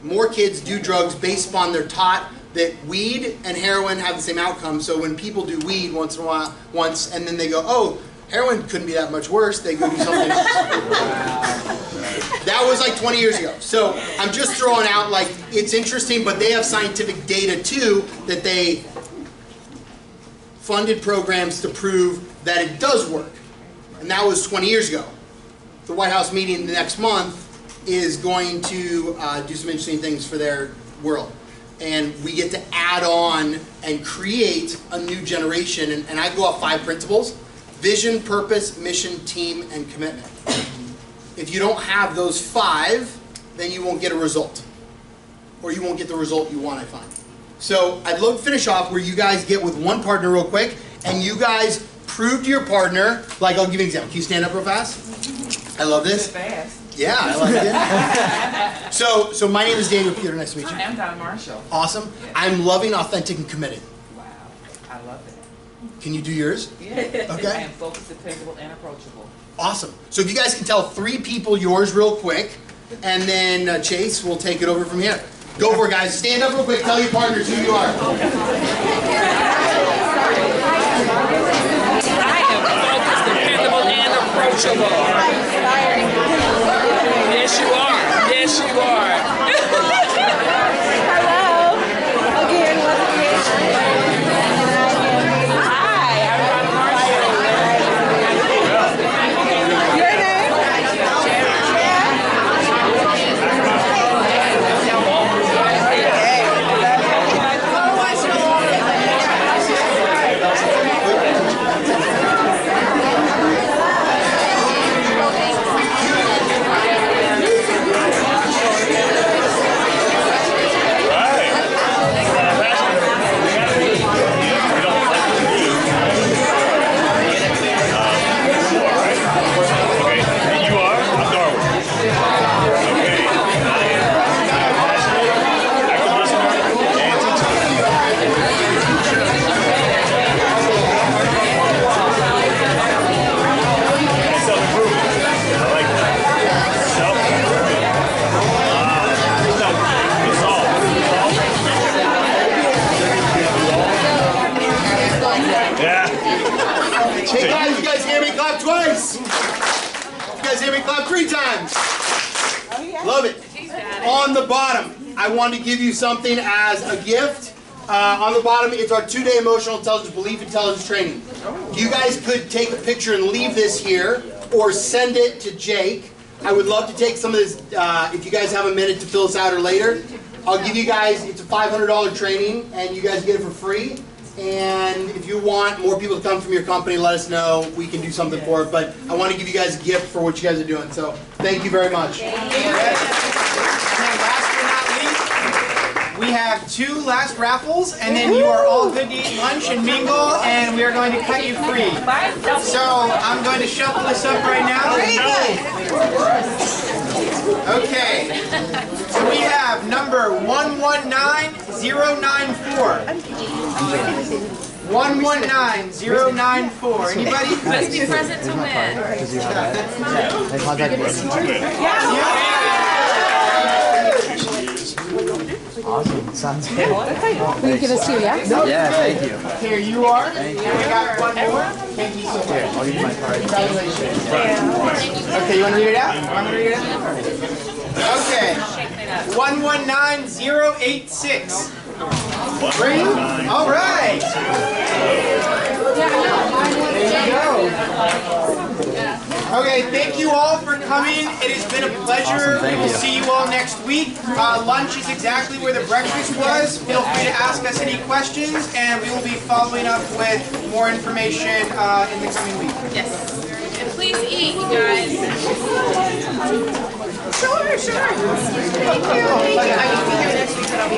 more kids do drugs based upon they're taught that weed and heroin have the same outcome. So when people do weed once and then they go, oh, heroin couldn't be that much worse, they go do something else. That was like 20 years ago. So I'm just throwing out, like, it's interesting, but they have scientific data too that they funded programs to prove that it does work. And that was 20 years ago. The White House meeting the next month is going to do some interesting things for their world. And we get to add on and create a new generation. And I go off 5 principles: vision, purpose, mission, team, and commitment. If you don't have those 5, then you won't get a result. Or you won't get the result you want, I find. So I'd love to finish off where you guys get with one partner real quick, and you guys prove to your partner, like, I'll give you an example. Can you stand up real fast? I love this. Fast. Yeah, I like it. So my name is Daniel Peter. Nice to meet you. I am Donna Marshall. Awesome. Yes. I'm loving, authentic, and committed. Wow, I love it. Can you do yours? Yeah. Okay. I am focused, dependable, and approachable. Awesome. So if you guys can tell 3 people yours real quick, and then Chase will take it over from here. Go for it, guys. Stand up real quick. Tell your partners who you are. I am focused, dependable, and approachable. Yes, you are. Yes, you are. Hello. Again, once again. Hi, I'm Donna Marshall. Your name? Hey guys, you guys hear me clap twice? You guys hear me clap 3 times? Love it. On the bottom, I want to give you something as a gift. On the bottom, it's our 2-day emotional intelligence, belief intelligence training. You guys could take a picture and leave this here, or send it to Jake. I would love to take some of this, if you guys have a minute to fill this out or later. I'll give you guys, it's a $500 training, and you guys get it for free. And if you want more people to come from your company, let us know. We can do something for it. But I want to give you guys a gift for what you guys are doing. So thank you very much. And then last but not least, we have 2 last raffles, and then you are all good to eat lunch and mingle, and we are going to cut you free. So I'm going to shuffle this up right now. Okay. So we have number 119094. 119094. Anybody? Must be present to win. Awesome. Sounds good. Will you give us 2, yeah? Yeah, thank you. Here you are. Thank you. We got 1 more. Thank you so much. Here, I'll give you my card. Congratulations. Okay, you want to read it out? I'm going to read it out. Okay. 119086. Great. All right. There you go. Okay, thank you all for coming. It has been a pleasure. Awesome, We will see you all next week. Lunch is exactly where the breakfast was. Feel free to ask us any questions, and we will be following up with more information in the coming week. Yes. And please eat, you guys. Sure. Thank you. I will be here next week, but I'll be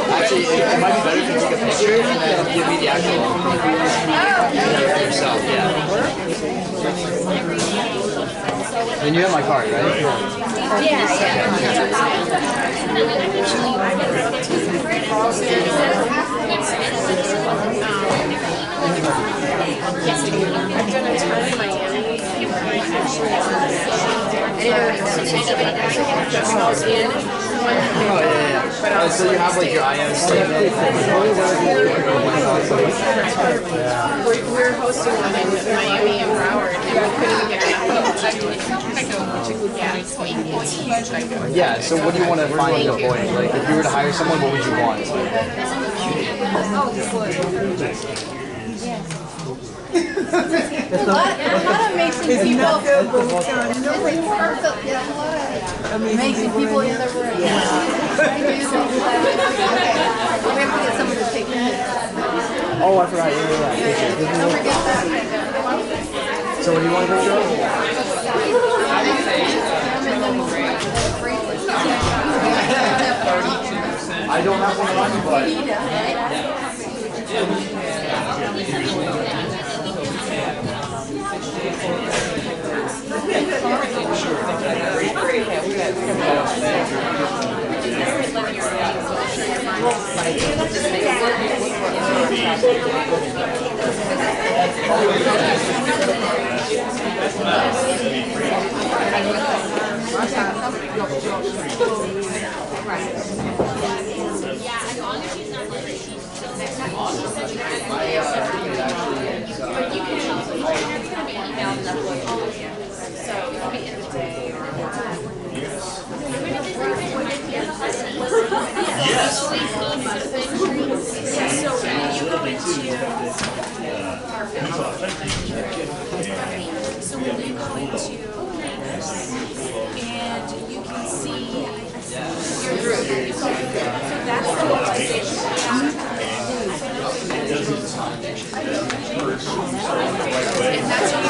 Actually, it might be better if you take a picture and then give me the actual yourself. Yeah. And you have my card, right? I've done a ton in Miami. Oh, yeah. So you have like your IM statement. We're hosting one in Miami and Broward, and we couldn't even get enough. Yeah, so what do you want to find and avoid? Like, if you were to hire someone, what would you want? A lot of amazing people. Amazing people in the room. We have to get someone to take minutes. Oh, I forgot. Yeah. Don't forget that. So what do you want to picture of? I don't have one on, but... So when you go into and you can see your group. So that's the organization. And that's what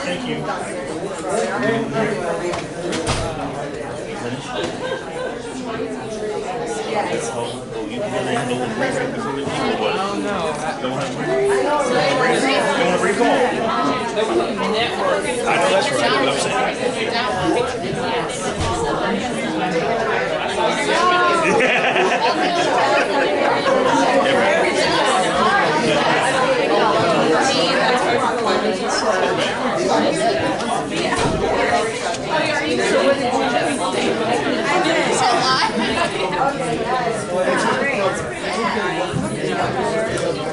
Thank you.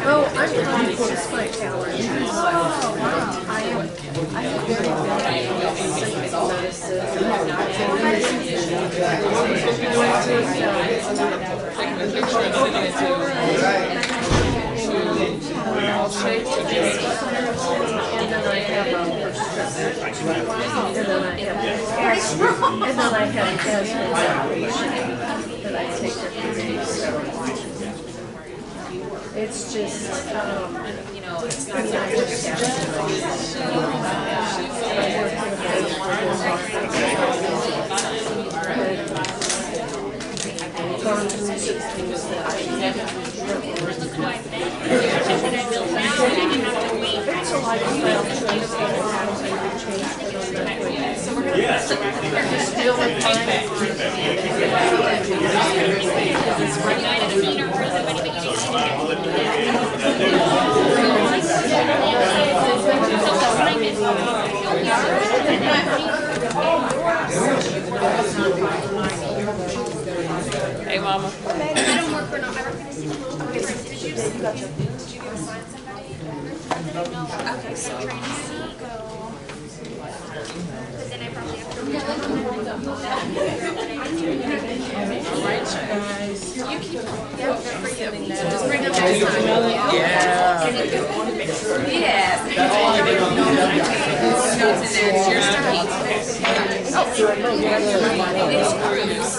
Oh, I'm trying to fix my calendar. Oh, wow. I am very and then I have that I take every week. So it's just, you know, it's not Hey, Mama. I don't work for no. I work for this. Okay, so did you go assign somebody? No. Okay, so trying to see go. But then I probably have to. All right, guys. You keep. Yeah, for you. Just bring them next time. Yeah. Yes. Notes in there. It's your stuff. It's Bruce.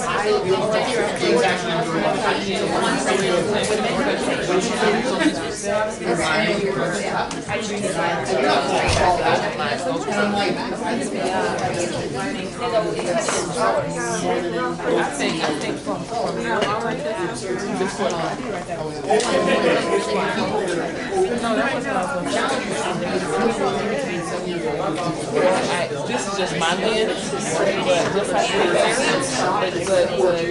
I think from now on, this one on. No, that was what I was going to this is just my lens, but just like but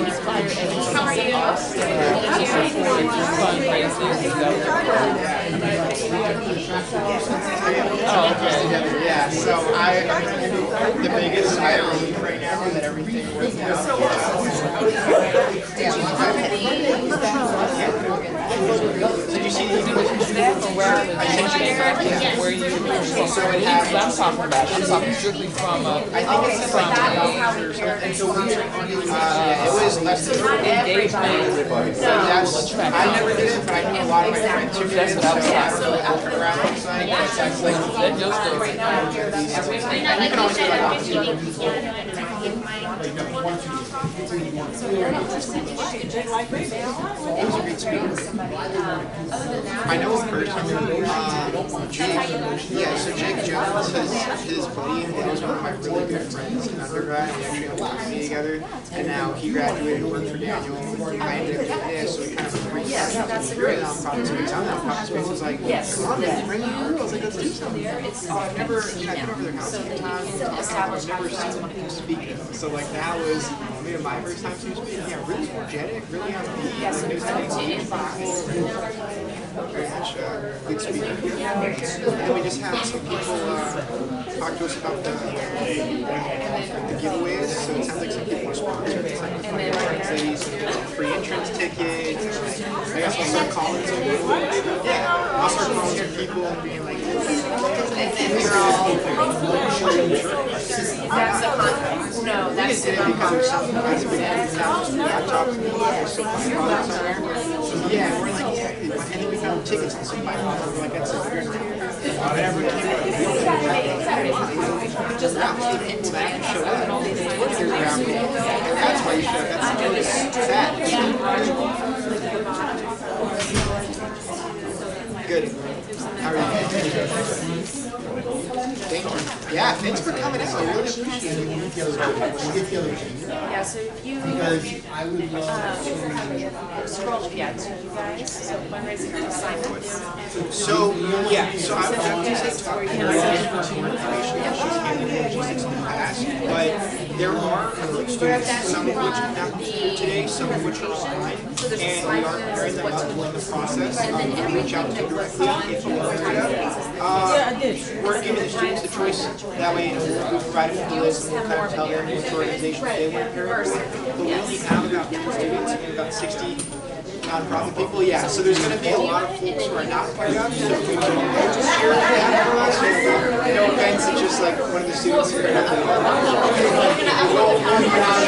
inspire and us to support fundraising. Oh, okay. Yeah, so the biggest irony right now that everything works Did you see the staff or where you I'm talking about? I'm talking strictly from I think it's like and so it was less than engagement. So that's I never did it, but I know a lot of my friends who did it. So I work around the site. That's like that's your story. And you can always do I know a person, Jake. Yeah, so Jake Jones, his buddy, was one of my really good friends in undergrad. We actually went to university together, and now he graduated and worked for Daniel. I ended up doing this, so we kind of bring that's great. Nonprofit space. I'm nonprofit space. It's like, come on, bring you. I was like, let's do something. I've been over their house a few times. I've never seen one of them speak. So like that was maybe my first time to speak. Yeah, really energetic, really upbeat. Yes, it was very much good speaking. And then we just had some people talk to us about the giveaways. So it sounds like some people were sponsored. It's like free entrance tickets. I guess I'll start calling some people. Yeah, I'll start calling some people and being like, And then we're all. That's the conference. No, we that's just did it because some guys have been having laptops and there's some products somewhere. Yeah, we're like, yeah, and then we found tickets and some $5. We're like, that's whatever came up. just upload into the show and all these things. That's why you should have. That's good. How are you? Thank you. Yeah, thanks for coming out. I really appreciate it. Yeah, so if you scroll to you guys, so fundraising assignments. So yeah, so I would definitely say talk to her for more information. Yeah, she's handling logistics in the past, but there are students, some of which have not here today, some of which are online, and we are preparing them up for the process. Reach out to you directly if you want to do that. We're giving the students the choice. That way, we provide them with the list and we'll kind of tell them which organizations they want here. But we only have about 2 students and about 60 nonprofit people. Yeah, so there's going to be a lot of folks who are not part of it. So if you can just share that for us, no offense, it's just like one of the students here. We'll move on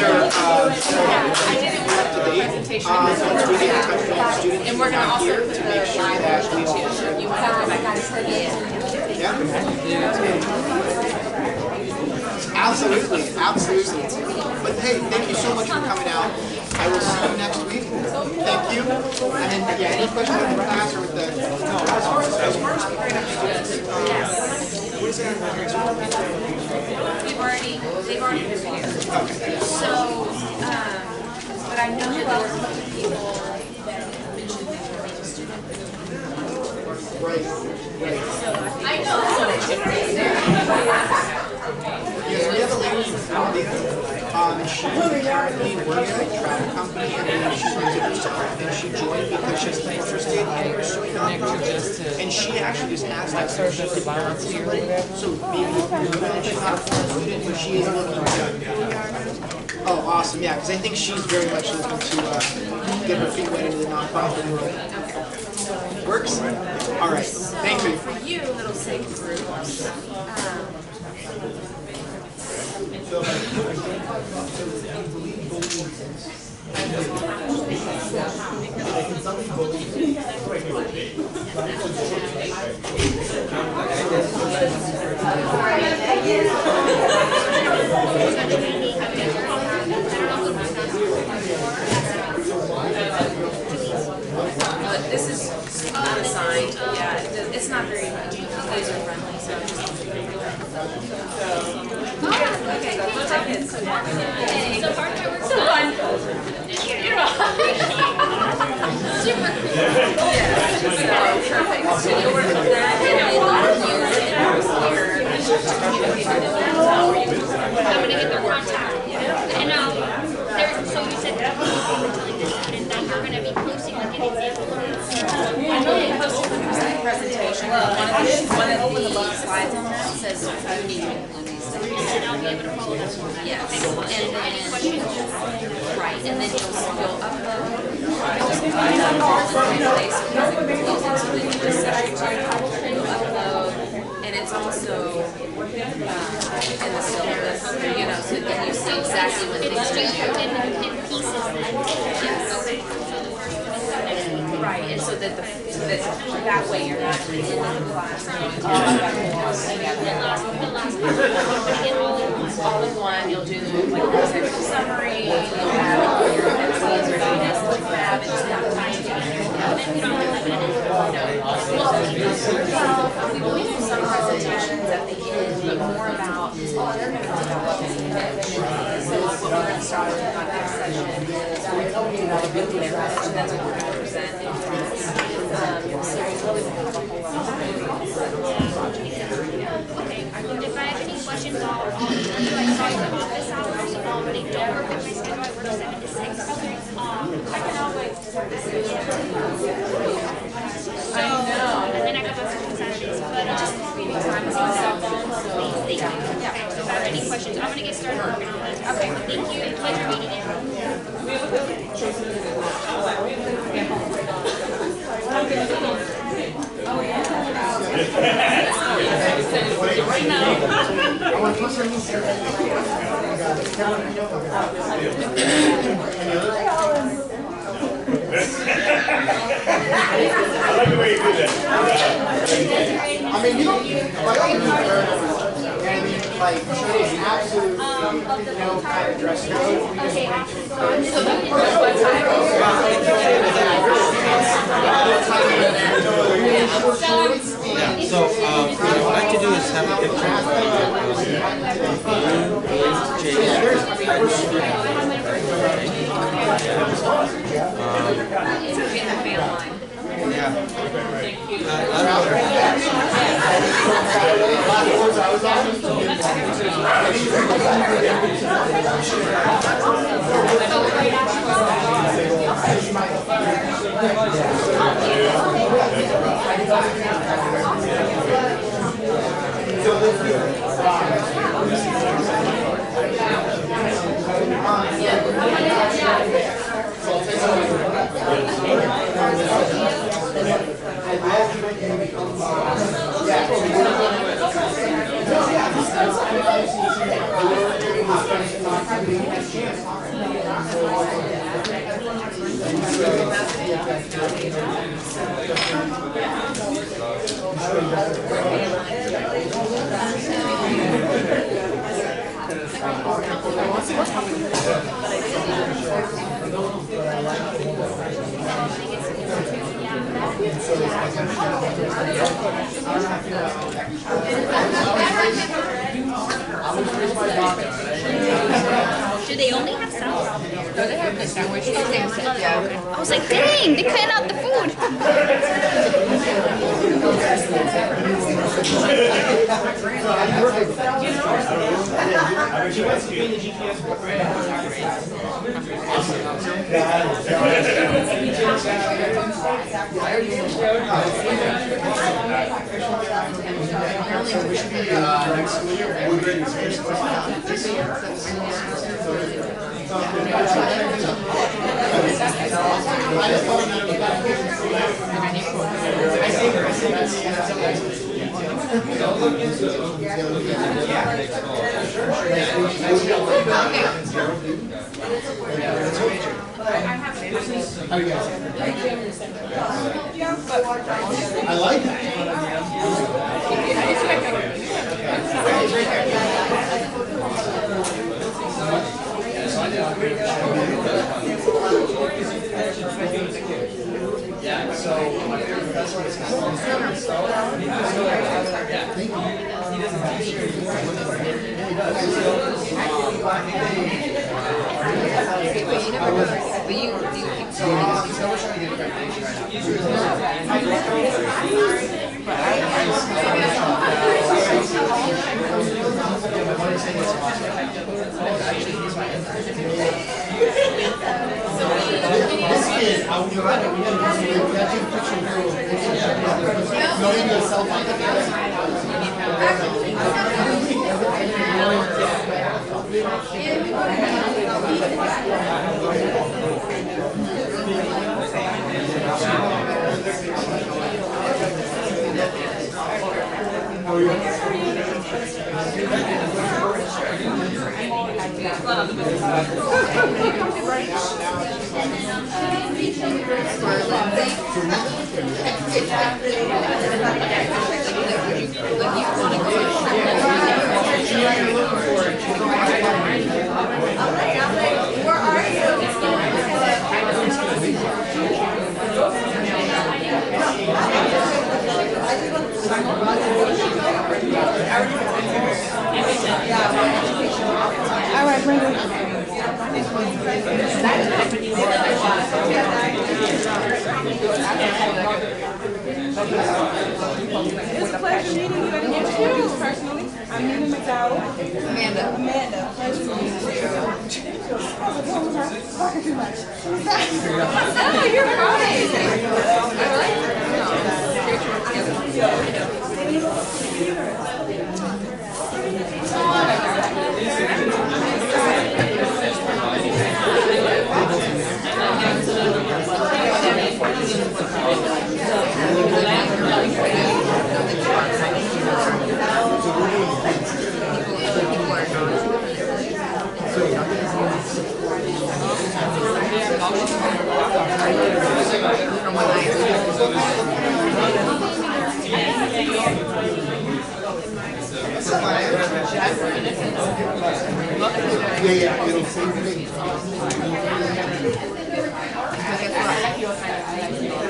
up to date. Once we get in touch with all the students And we're going to also here put to the make sure live that we option too. You want to go back to yeah. Absolutely, absolutely. But hey, thank you so much for coming out. I will see you next week. Thank you. And then, yeah, any questions with the class or with the... No, as far as picking up students, what is it? They've already prepared. Okay. So, but I know that there were a couple of people that mentioned they were like a student. Right. I know. Yes, we have a lady in Saudi, and she currently works at a travel company, and then she runs it herself, and she joined because she's interested in pursuing nonprofits, and she actually just asked us if she could volunteer, so maybe she's not a full student, but she is looking to. Oh, awesome, yeah, because I think she's very much looking to get her feet wet into the nonprofit world. Works? All right, thank you. For you, little safe groups. This is unassigned. Yeah, it's not very user friendly, so just. Okay, so part of my work. So fun. You're welcome. Super cool. Yeah. So perfect. So you work with that, and then you use it here to communicate with them. I'm gonna get their contact. And so you said that you were telling the student that you're gonna be posting like an example. I know you posted the presentation. One of the slides on that says And I'll be able to follow that format. yes. And then any questions? Right, and then you'll upload. And it's also in the syllabus, you know, so then you see exactly what things to do. In pieces. Yes. Right, and so that that way you're not in the class. All in one, you'll do like the executive summary, you'll have your MCs or DNS like that, and just have time to we do some presentations at the end, but more about so what we're going to start with on next session is that's what we're going to present in class. So we really won't have a whole lot of Okay, if I have any questions, I'll email you. I saw your office hours, but I don't work with my schedule. I work 7 to 6. Okay. I can always. So, and then I got my phone on Saturdays, but just meeting time is on cell phone. Thank you. Yeah. So if I have any questions, I'm gonna get started working on it. Okay. Thank you. Pleasure meeting you. I like the way you do that. I mean, you don't, like, I don't do and like, there's absolutely no kind of dress code. Yeah, so what I like to do is have a picture Do they only have salad? No, they have the sandwich. I was like, dang, they cut out the food. I like that. Yeah, so my favorite professor is This kid, you're right, we had to picture knowing yourself on the All right, Brenda. It's a pleasure meeting you. I didn't introduce you personally. I'm Nina McDowell. Amanda. Pleasure meeting you. Too much. No, you're fine.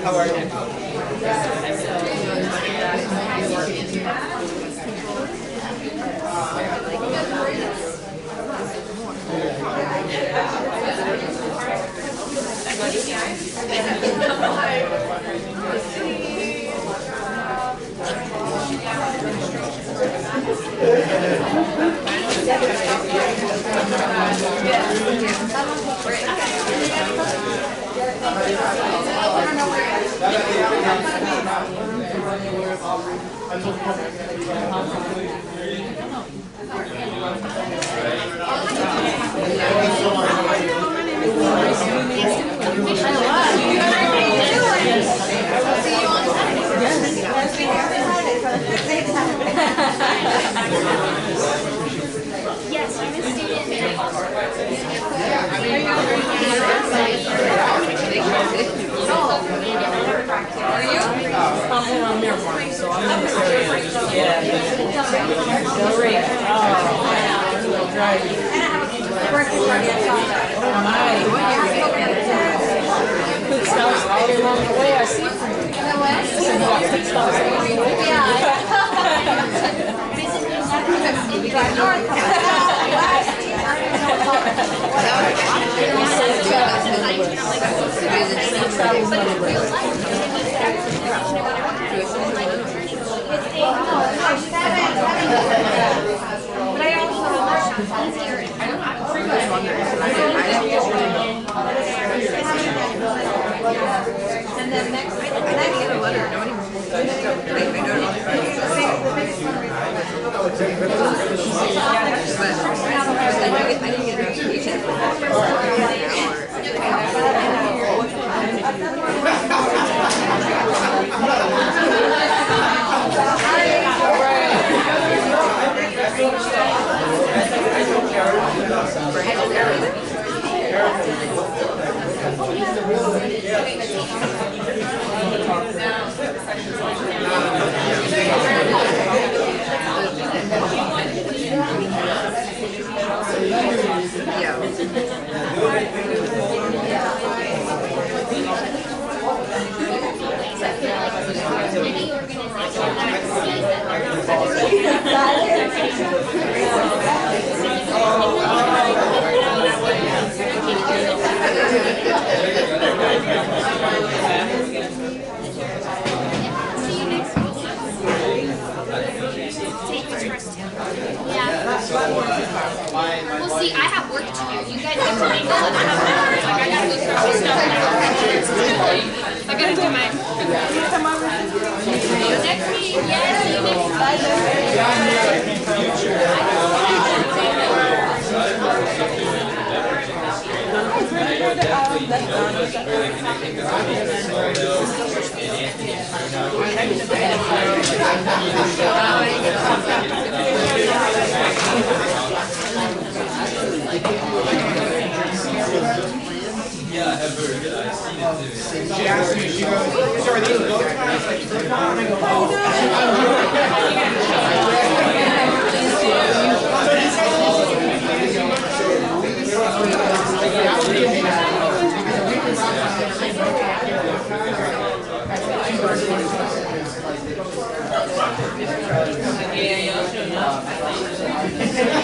How are you? Yes, I'm a student. Are you? I'm on Miramar, so I'm in this area. Yeah. Del Rey. Oh, driving. Oh my. Pit stops all along the way. I see from you. Pit stops all along the way. And then next, I didn't get a letter. Nobody I didn't get a notification. Well, see, I have work to do. You guys get to mingle and I have work. Like, I gotta go through some stuff now. I gotta do my... Next meeting, yes, see you Yeah, I have very good. I've seen it too. She asked me, she goes, so are these both times? And I go, Yeah,